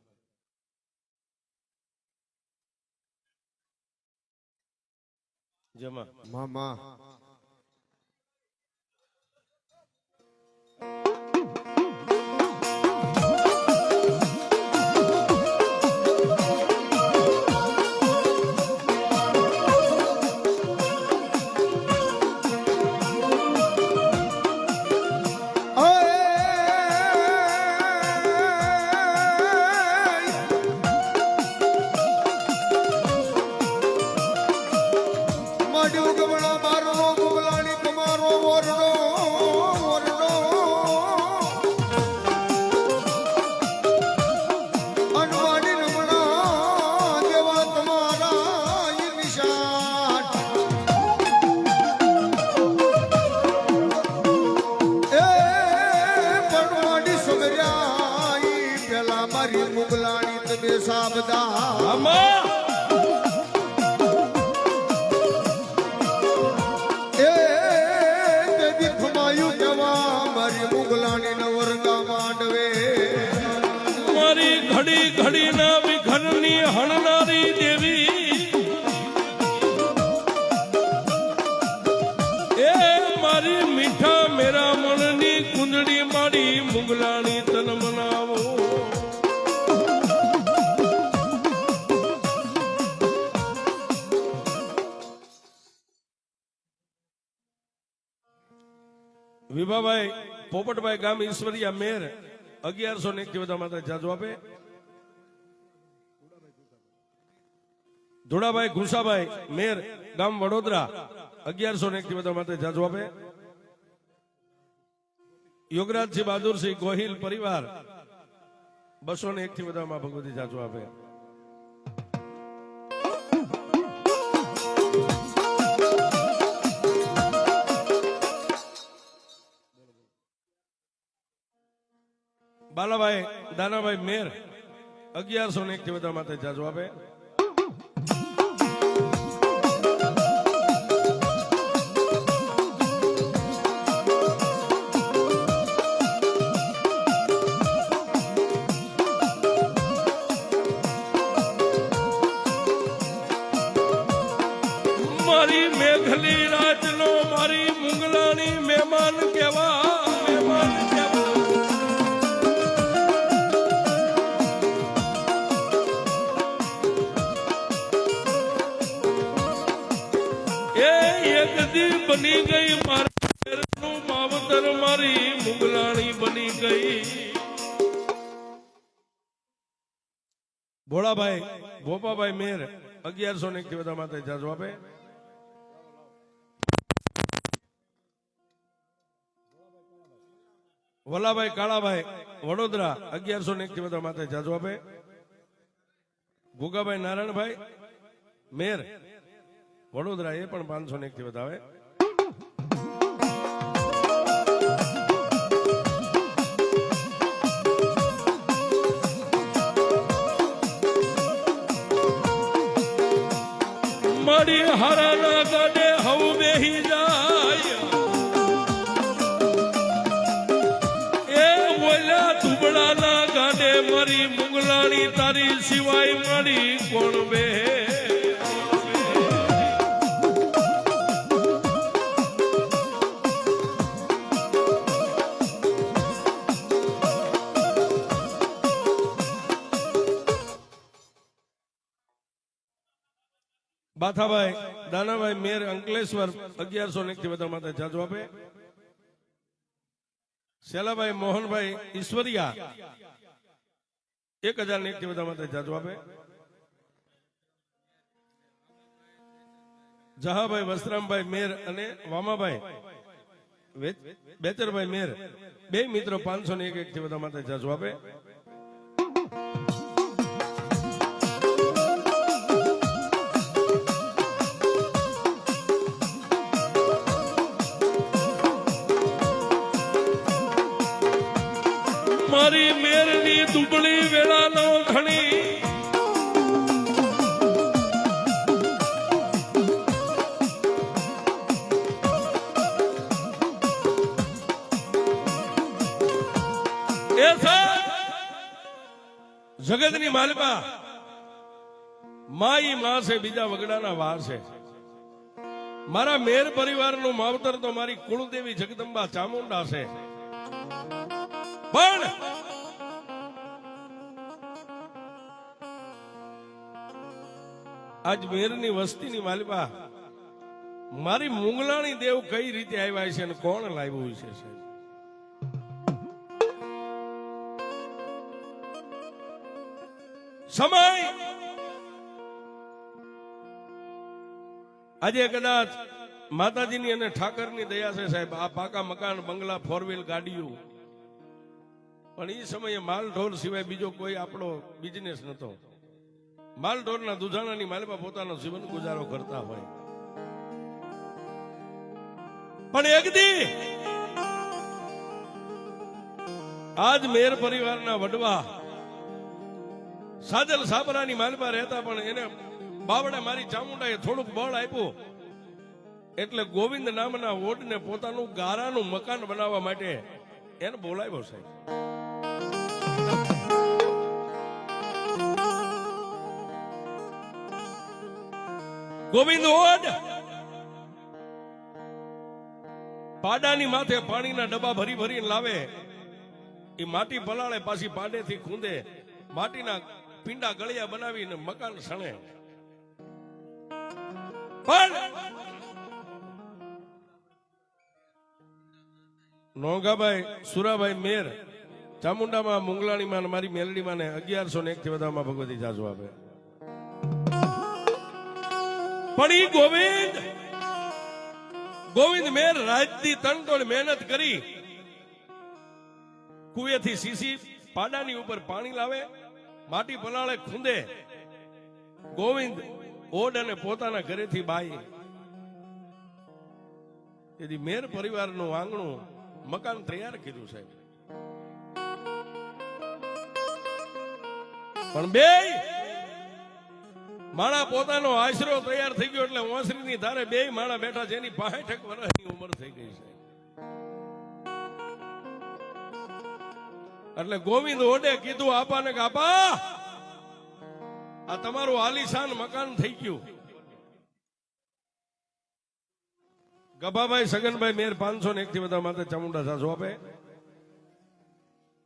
જમા મામા મુગલાણી તમે સાબદા એ દેવી ખમાયું જવા મારી મુગલાણી નવરંગા માંડવે મારી ઘડી ઘડી ના વિઘરની હણનારી દેવી એ મારી મીઠા મેરા મનની કુંદડી મારી મુગલાણી તન મનાવો. વિભાભાઈ પોપટભાઈ ગામ ઈશ્વરિયા મેર 1101 થી વધારે માથે જાજુ આપે. ધોળાભાઈ ઘુસાભાઈ મેર ગામ વડોદરા 1101 થી વધારે માથે જાજુ આપે. યોગરાજસિંહ બહાદુરસિંહ ગોહિલ પરિવાર 201 થી વધારે માં ભગવતી જાજુ આપે. બાલાભાઈ દાનાભાઈ મેર 1101 થી વધારે માથે જાજુ આપે. મારી મેઘલી રાજનો મારી મુંગલાની મહેમાન કેવા મહેમાન કેવા એક દી બની ગઈ મારું માવતર મારી મુગલાણી બની ગઈ. ભોળાભાઈ ભોપાભાઈ મેર 1101 થી વધારે માથે જાજુ આપે. વલાભાઈ કાળાભાઈ વડોદરા 1101 થી વધારે માથે જાજુ આપે. ગુગાભાઈ નારાયણભાઈ મેર વડોદરા એ પણ 501 થી વધારે. મારી હારાના ગાડે હવ બેહી જાય એ બોલ્યા દુબળાના ગાડે મારી મુગલાણી તારી સિવાય મારી કોણ બે. બાથાભાઈ દાનાભાઈ મેર અંકલેશ્વર 1101 થી વધારે માથે જાજુ આપે. શેલાભાઈ મોહનભાઈ ઈશ્વરિયા 1001 થી વધારે માથે જાજુ આપે. જહાભાઈ વસરામભાઈ મેર અને વામાભાઈ બેચરભાઈ મેર બે મિત્રો 501 થી બધા માટે જાજુ આપે. મારી મેરની દુબળી વેળાનો ઘણી જગતની માલિકા માઈ માં છે, બીજા વગડાના વાર છે. મારા મેર પરિવારનું માવતર તો મારી કુળદેવી જગદંબા ચામુંડા છે. પણ આજ મેરની વસ્તીની માલિકા મારી મુંગલાણી દેવ કઈ રીતે આવ્યા છે અને કોણ લાવ્યું છે સાહેબ? સમય આજે કદાચ માતાજીની અને ઠાકરની દયા છે સાહેબ, આ પાકા મકાન, બંગલા, 4 વ્હીલ ગાડીઓ, પણ એ સમયે માલ ઢોર સિવાય બીજો કોઈ આપણો બિઝનેસ નતો. માલ ઢોરના દુધાણાની માલિકા પોતાનો જીવન ગુજારો કરતા હોય. પણ એક દી આજ મેર પરિવારના વડવા સાજલ સાબરાની માલિકા રહેતા, પણ એને બાવડા મારી ચામુંડાએ થોડુંક બળ આપ્યું એટલે ગોવિંદ નામના ઓડને પોતાનું ગારાનું મકાન બનાવવા માટે એને બોલાવ્યો સાહેબ. ગોવિંદ ઓડ પાડાની માથે પાણીના ડબ્બા ભરી ભરીને લાવે, એ માટી પલાળે, પાછી પાડેથી ખૂંદે, માટીના પીંડા ગળિયા બનાવીને મકાન સણે. પણ નોંગાભાઈ સુરાભાઈ મેર ચામુંડામાં મુંગલાણીમાં મારી મેલડીમાં 1101 થી વધારમાં ભગવતી જાજુ આપે. પણ ઈ ગોવિંદ મેર રાજથી તનતોડ મહેનત કરી કુવેથી સીસી પાડાની ઉપર પાણી લાવે, માટી પલાળે, ખૂંદે. ગોવિંદ ઓડ અને પોતાના ઘરેથી બાઈ તેથી મેર પરિવારનું આંગણું મકાન તૈયાર કર્યું સાહેબ. પણ બે માણા પોતાનો આશરો તૈયાર થઈ ગયો એટલે ઓસરીની ધારે બે માણા બેઠા, જેની 65 વર્ષની ઉંમર થઈ ગઈ છે. એટલે ગોવિંદ ઓડે કીધું આપાને કે આપા, આ તમારું આલીશાન મકાન થઈ ગયું. ગભાભાઈ સગનભાઈ મેર 501 થી બધા માથે ચામુંડા જાજુ આપે.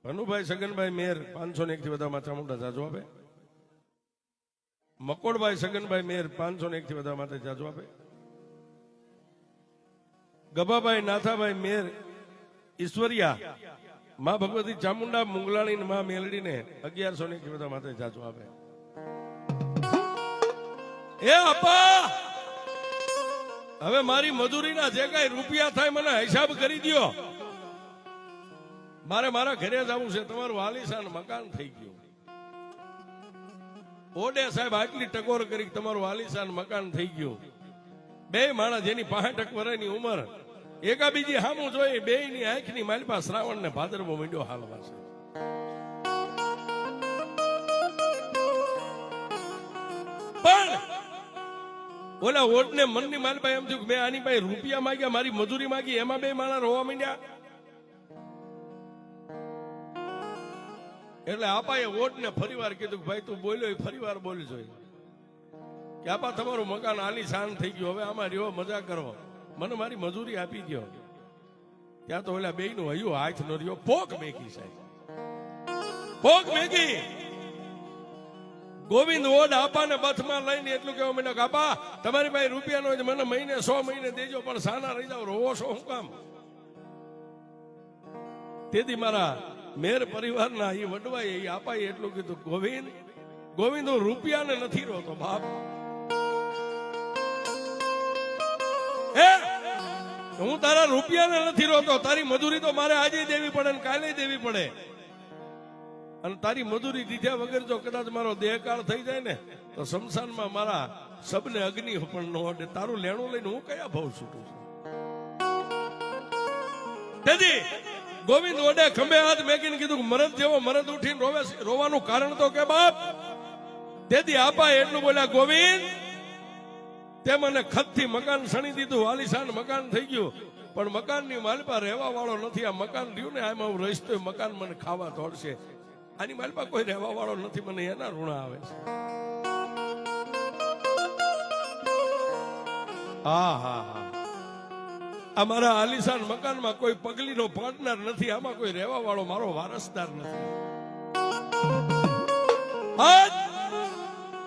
ભનુભાઈ સગનભાઈ મેર 501 થી બધા ચામુંડા જાજુ આપે. મકોડભાઈ સગનભાઈ મેર 501 થી બધા માથે જાજુ આપે. ગભાભાઈ નાથાભાઈ મેર ઈશ્વરિયા માં ભગવતી ચામુંડા મુંગલાણી માં મેલડીને 1101 થી બધા માથે જાજુ આપે. એ આપા, હવે મારી મજૂરીના જે કઈ રૂપિયા થાય મને હિસાબ કરી દ્યો. મારે મારા ઘરે જવું છે, તમારું આલીશાન મકાન થઈ ગયું. ઓડે સાહેબ આટલી ટકોર કરી, તમારું આલીશાન મકાન થઈ ગયું. બે માણસ જેની 65 વર્ષની ઉંમર એકા બીજી હામું જોઈ, બે ની આંખની માલિપા શ્રાવણ ને ભાદરવો માંડ્યો હાલવા છે. પણ ઓલા ઓડને મનની માલિપા એમ થયું કે મેં આની પાસે રૂપિયા માંગ્યા, મારી મજૂરી માંગી, એમાં બે માણસ રોવા માંડ્યા. એટલે આપાએ ઓડને ફરીવાર કીધું કે ભાઈ તું બોલ્યો ફરીવાર બોલજો કે આપા તમારું મકાન આલીશાન થઈ ગયું, હવે આમાં રહ્યો, મજા કરો, મને મારી મજૂરી આપી દો. ત્યાં તો ઓલા બે નું હયું હાથ નો રહ્યો, પોક મેકી સાહેબ, પોક મેકી. ગોવિંદ ઓડ આપાને બથમાં લઈને એટલું કહેવા માંડ્યો કે આપા તમારી પાસે રૂપિયા નો મને મહિને 100 મહિને દેજો, પણ સાના રહી જાવ, રોવો છો શું કામ? તેથી મારા મેર પરિવારના એ વડવાએ એ આપાએ એટલું કીધું, ગોવિંદ હું રૂપિયાને નથી રોતો બાપ, હું તારા રૂપિયાને નથી રોતો, તારી મજૂરી તો મારે આજે દેવી પડે ને કાલે દેવી પડે. અને તારી મજૂરી દીધા વગર જો કદાચ મારો દેહકાળ થઈ જાય ને તો શમશાનમાં મારા સબને અગ્નિ પણ ન અડે. તારું લેણું લઈને હું કયા ભાવ છૂટું છું? તેથી ગોવિંદ ઓડે ખંભે હાથ મેકીને કીધું મરદ જેવો મરદ ઉઠીને રોવે. રોવાનું કારણ તો કે બાપ. તેથી આપા એટલું બોલ્યા, ગોવિંદ તે મને ખતથી મકાન સણી દીધું, આલીશાન મકાન થઈ ગયું, પણ મકાનની માલપા રહેવા વાળો નથી. આ મકાન રહ્યું ને આમાં હું રહીશ તો મકાન મને ખાવા દોડશે. આની માલપા કોઈ રહેવા વાળો નથી, મને એના ઋણ આવે છે. હા હા હા, અમારા આલીશાન મકાનમાં કોઈ પગલીનો પાર્ટનર નથી, આમાં કોઈ રહેવા વાળો મારો વારસદાર નથી. આજ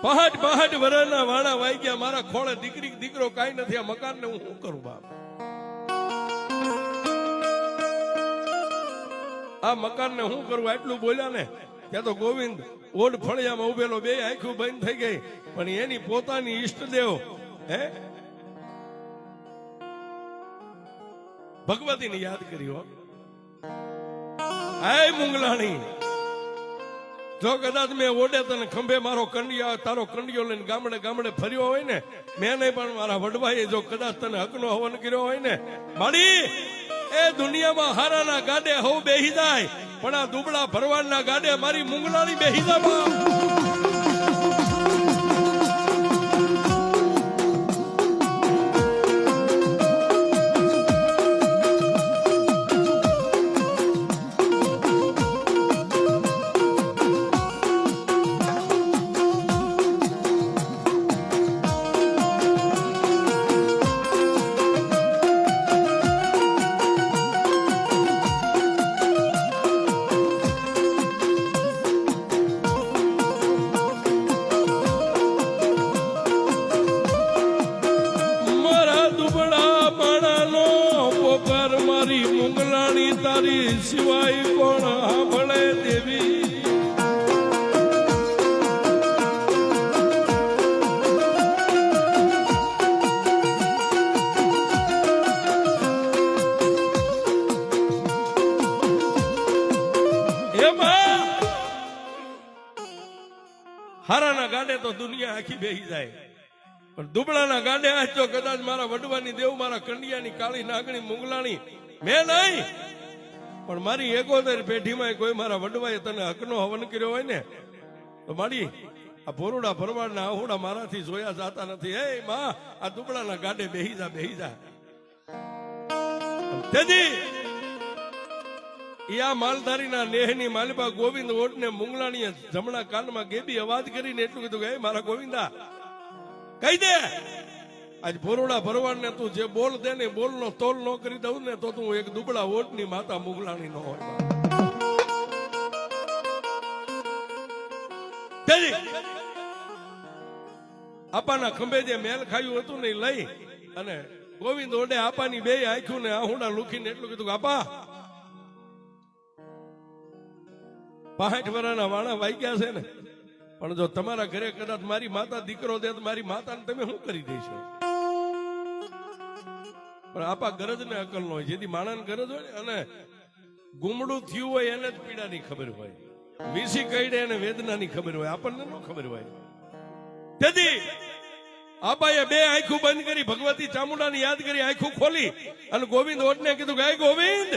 પહાટ પહાટ વરના વાણા વાઈ ગયા, મારા ખોળે દીકરી દીકરો કાંઈ નથી. આ મકાનને હું શું કરું બાપ? આ મકાનને હું કરું? આટલું બોલ્યા ને ત્યાં તો ગોવિંદ ઓડ ફળિયામાં ઉભેલો, બે આંખું બંધ થઈ ગઈ, પણ એની પોતાની ઈષ્ટદેવ ભગવતીને યાદ કરી. હો હે મુંગલાણી, જો કદાચ મેં ઓડે તને ખંભે મારો કંડિયા તારો કંડિયો લઈને ગામડે ગામડે ફર્યો હોય ને, મેં નહીં પણ મારા વડવાએ જો કદાચ તને હકનો હવન કર્યો હોય ને, માડી એ દુનિયામાં હારાના ગાડે હવ બેહી જાય, પણ આ દુબળા ભરવાડના ગાડે મારી મુંગલાણી બેહી જાય. તારી સિવાય કોણ સાંભળે દેવી? હારાના ગાડે તો દુનિયા આખી બેહી જાય, પણ દુબળાના ગાડે આજ જો કદાચ મારા વડવાની દેવ, મારા કંડિયાની કાળી નાગણી મુંગલાણી મેં નહીં, પણ મારી 71 પેઢીમાં કોઈ મારા વડવાએ તને હકનો હવન કર્યો હોય ને, તો મારી આ ભોરુડા ભરવાડના આહુડા મારાથી જોયા જાતા નથી. હે માં, આ દુબળાના ગાડે બેહી જા, બેહી જા. તેથી આ માલધારીના નેહની માલિબા ગોવિંદ ઓટને મુંગલાણીએ જમણા કાનમાં ગેબી અવાજ કરીને એટલું કીધું કે હે મારા ગોવિંદા, કહી દે આજ ભોરુડા ભરવાડને તું જે બોલ દે ને બોલનો તોલ ન કરી દઉં ને તો તું એક દુબળા ઓટની માતા મુગલાણી ન હોય. આપાના ખંભે જે મેલ ખાયું હતું ને લઈ અને ગોવિંદ ઓડે આપાની બે આંખ્યું ને આહુડા લુખીને એટલું કીધું, આપા 65 વર્ષના વાણા વાગ્યા છે ને, પણ જો તમારા ઘરે કદાચ મારી માતા દીકરો દે તો મારી માતાને તમે શું કરી દેશો? પણ આપા ગરજ ને અકલ ન હોય. જેથી માણસ ગરજ હોય અને ગુમડું થયું હોય એને જ પીડાની ખબર હોય, વીસી કઈડે એને વેદનાની ખબર હોય, આપણને ન ખબર હોય. તેથી આપાએ બે આંખું બંધ કરી, ભગવતી ચામુંડાને યાદ કરી, આંખું ખોલી અને ગોવિંદ ઓટને કીધું કે ગોવિંદ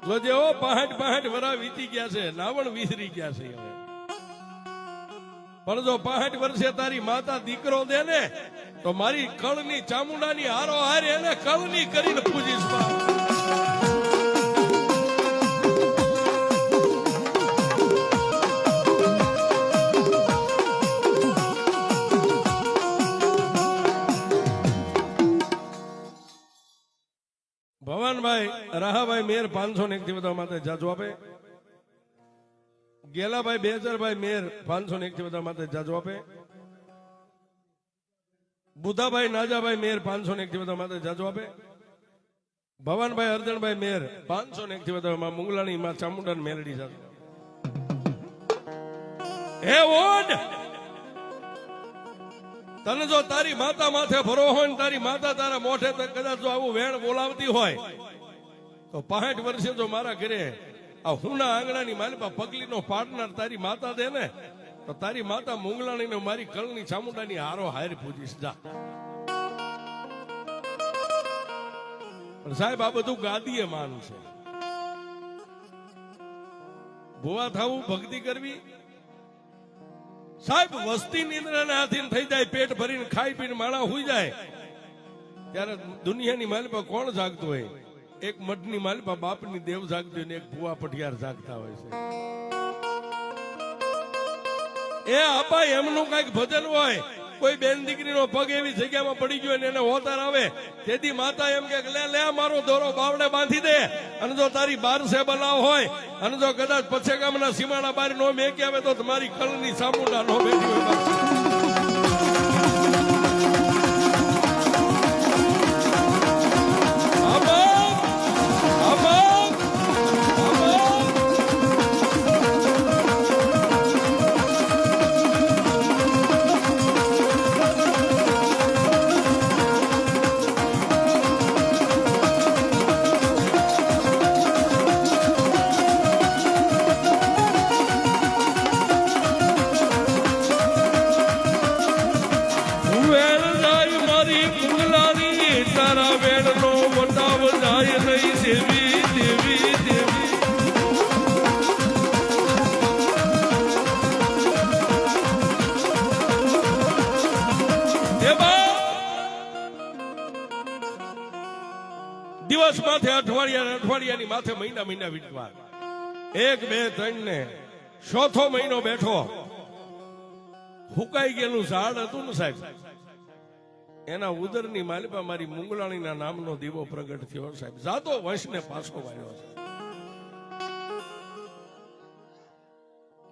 જોજે, 65 વર્ષ વીતી ગયા છે, નાવણ વિસરી ગયા છે હવે, પણ જો 65 વર્ષે તારી માતા દીકરો દે ને તો મારી કળની ચામુંડાની હારો હાર એને કળની કરીને પૂજીશ. ભવાનભાઈ રાહાભાઈ મેર 501 થી વધારે માટે જાજો આપે. ગેલાભાઈ 2000 મેર 501 થી વધારે માટે જાજો આપે. બુધાભાઈ નાજાભાઈ મેર 501 થી વધારે માટે જાજો આપે. ભવાનભાઈ અર્જણભાઈ મેર 501 થી વધારે માં મુંગલાણી માં ચામુંડા મેલડી જાજો. હે ઓડ તને જો તારી માતા માથે ભરો હોય ને તારી માતા તારા મોઢે કદાચ જો આવું વેણ બોલાવતી હોય તો 65 વર્ષે જો મારા ઘરે આ હુના આંગણાની માલિપા પગલીનો પાડનાર તારી માતા દે ને તો તારી માતા મુંગલાણીને મારી કળની ચામુંડાની હારો હાર પૂજીશ જા. પણ સાહેબ આ બધું ગાદીએ માન છે. ભુવા થવું, ભક્તિ કરવી, સાહેબ વસ્તી નિંદ્રાના હાથીને થઈ જાય, પેટ ભરીને ખાઈ પીને માણા હુઈ જાય ત્યારે દુનિયાની માલિપા કોણ જાગતું હોય? એક મઢની માલિપા બાપની દેવ જાગતી હોય ને એક ભુવા પઠિયાર જાગતા હોય છે. એ આપા એમનું કઈક ભજન હોય, કોઈ બેન દીકરીનો પગ એવી જગ્યામાં પડી ગયો ને એને હોતાર આવે તેથી માતા એમ કે લે લે મારો દોરો બાવડે બાંધી દે. અને જો તારી બાર સે બલાવ હોય અને જો કદાચ પછે ગામના સીમાડા બાર નો મેકી આવે તો તમારી કળની ચામુંડા નો બેઠી હોય. દિવસ માથે અઠવાડિયાની માથે મહિના વીતવા, 1 2 3 ને 4થો મહિનો બેઠો. હુકાઈ ગયેલું ઝાડ હતું ને સાહેબ, એના ઉદરની માલિપા મારી મુંગલાણીના નામનો દીવો પ્રગટ થયો સાહેબ. જાતો વંશને પાછો વાળ્યો છે.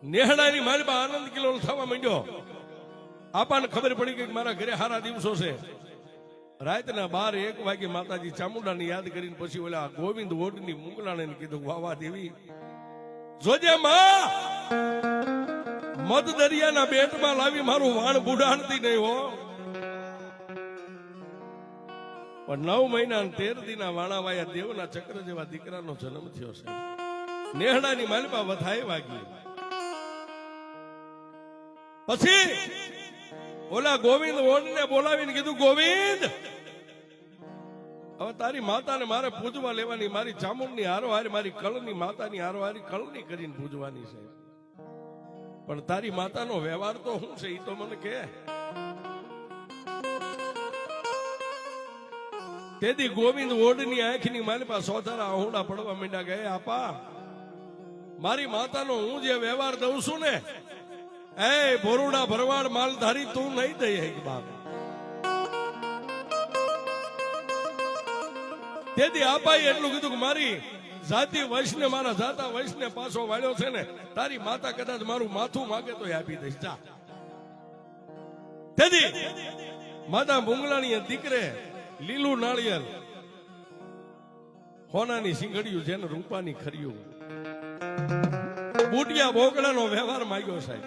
નેહડાની માલિપા આનંદ કિલોલ થવા માંડ્યો. આપાને ખબર પડી કે મારા ઘરે હારા દિવસો છે. રાતના 12-1 વાગે માતાજી ચામુંડાને યાદ કરીને પછી ઓલા ગોવિંદ ઓડની મુંગલાણીને કીધું, વાવા દેવી જોજે માં, મધ દરિયાના બેટમાં લાવી મારું વાણ બુડાણતી નહીં હો. પણ 9 મહિના 13 દિના વાણાવાયા દેવના ચક્ર જેવા દીકરાનો જન્મ થયો છે. નેહડાની માલિપા વધાય વાગી. પછી ઓલા ગોવિંદ ઓડને બોલાવીને કીધું, ગોવિંદ હવે તારી માતાને મારે પૂજવા લેવાની, મારી ચામુંડની હારોહારી મારી કળની માતાની હારોહારી કળની કરીને પૂજવાની છે. પણ તારી માતાનો વ્યવહાર તો શું છે એ તો મને કહે. તેથી ગોવિંદ ઓડની આંખની માલિપા સોધારા આહુડા પડવા માંડ્યા. ગયા આપા મારી માતાનો હું જે વ્યવહાર દઉં છું ને, એ ભોરુડા ભરવાડ માલધારી તું નહીં દઈ એક બાપ. તેથી આપાએ એટલું કીધું કે મારી જાતિ વંશને, મારા જાતા વંશને પાછો વાળ્યો છે ને, તારી માતા કદાચ મારું માથું માગે તો આપી દઈશ જા. તેથી માતા મુંગલાણીએ દીકરે લીલું નાળિયેર, હોનાની સિંગડિયું જેને રૂપાની ખર્યું, બુટિયા બોકડાનો વ્યવહાર માંગ્યો સાહેબ.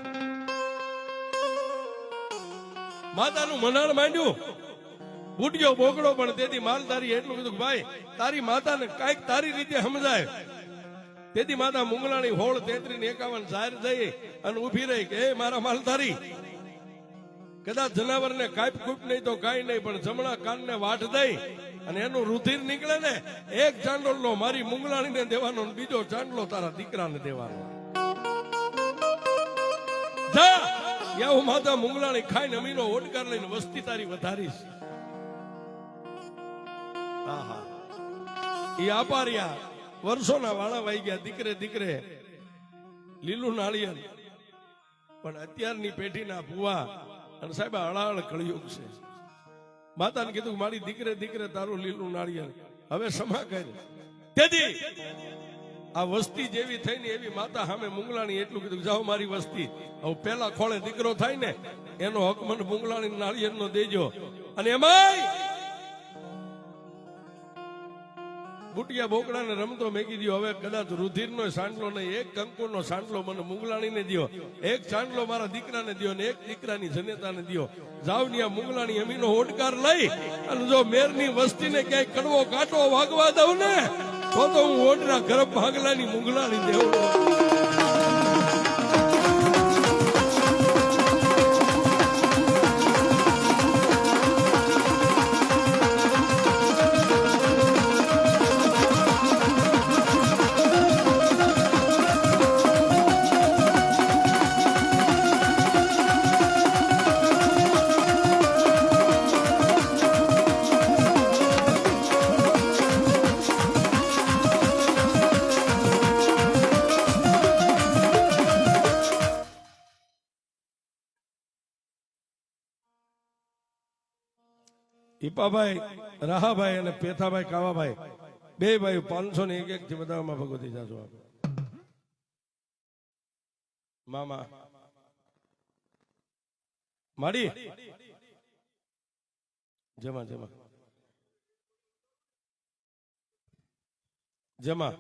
માતાનું મનાણ માંડ્યું, બુટિયો બોકડો. પણ તેથી માલધારી એટલું કીધું કે ભાઈ તારી માતાને કાંઈક તારી રીતે સમજાય. તેથી માતા મુંગલાણી હોળ 33 ને 51 જાહેર થઈ અને ઉભી રહી કે એ મારા માલધારી, કદાચ જનાવરને કાપ કૂપ નહીં તો કાંઈ નહીં, પણ જમણા કાનને વાટ દઈ અને એનું રુધિર નીકળે ને, એક ચાંડોળનો મારી મુંગલાણીને દેવાનો, બીજો ચાંડલો તારા દીકરાને દેવાનો. જા એવું માતા મુંગલાણી ખાઈને અમીનો ઓડકાર લઈને વસ્તી તારી વધારીશ. એ આપાર્યા વર્ષોના વાળા વાઈ ગયા. દીકરે લીલું નાળિયેર. પણ અત્યારની પેઢીના ભુવા અને સાહેબ હળાહળ કળિયુગ છે. માતાને કીધું મારી દીકરે તારું લીલું નાળિયેર હવે સમા કર. તેથી આ વસ્તી જેવી થઈ ને એવી માતા સામે મુંગલાણી એટલું કીધું, જાઓ મારી વસ્તી હવે પેલા ખોળે દીકરો થાય ને એનો હક મને મુંગલાણી નાળિયેર નો દેજો. અને એમાંય બુટિયા બોકડાને રમતો મેકી દ્યો. હવે કદાચ રુધિરનો સાંડલો નહીં, એક કંકુનો સાંડલો મને મુંગલાણીને દ્યો, એક સાંડલો મારા દીકરાને દ્યો ને એક દીકરાની જનેતાને દ્યો. જાવનિયા મુંગલાણી અમીનો હોડકાર લઈ અને જો મેરની વસ્તીને ક્યાંય કડવો કાંટો વાગવા દઉં ને તો હું ઓડના ગરબ ભાગલાની મુંગલાણી દેવું. ઈપાભાઈ, રાહાભાઈ અને પેથાભાઈ કાવાભાઈ બે ભાઈ 500 ને એક થી બધામાં ભગવતી જાજો આપે. મામા માડી જમા જમા જમા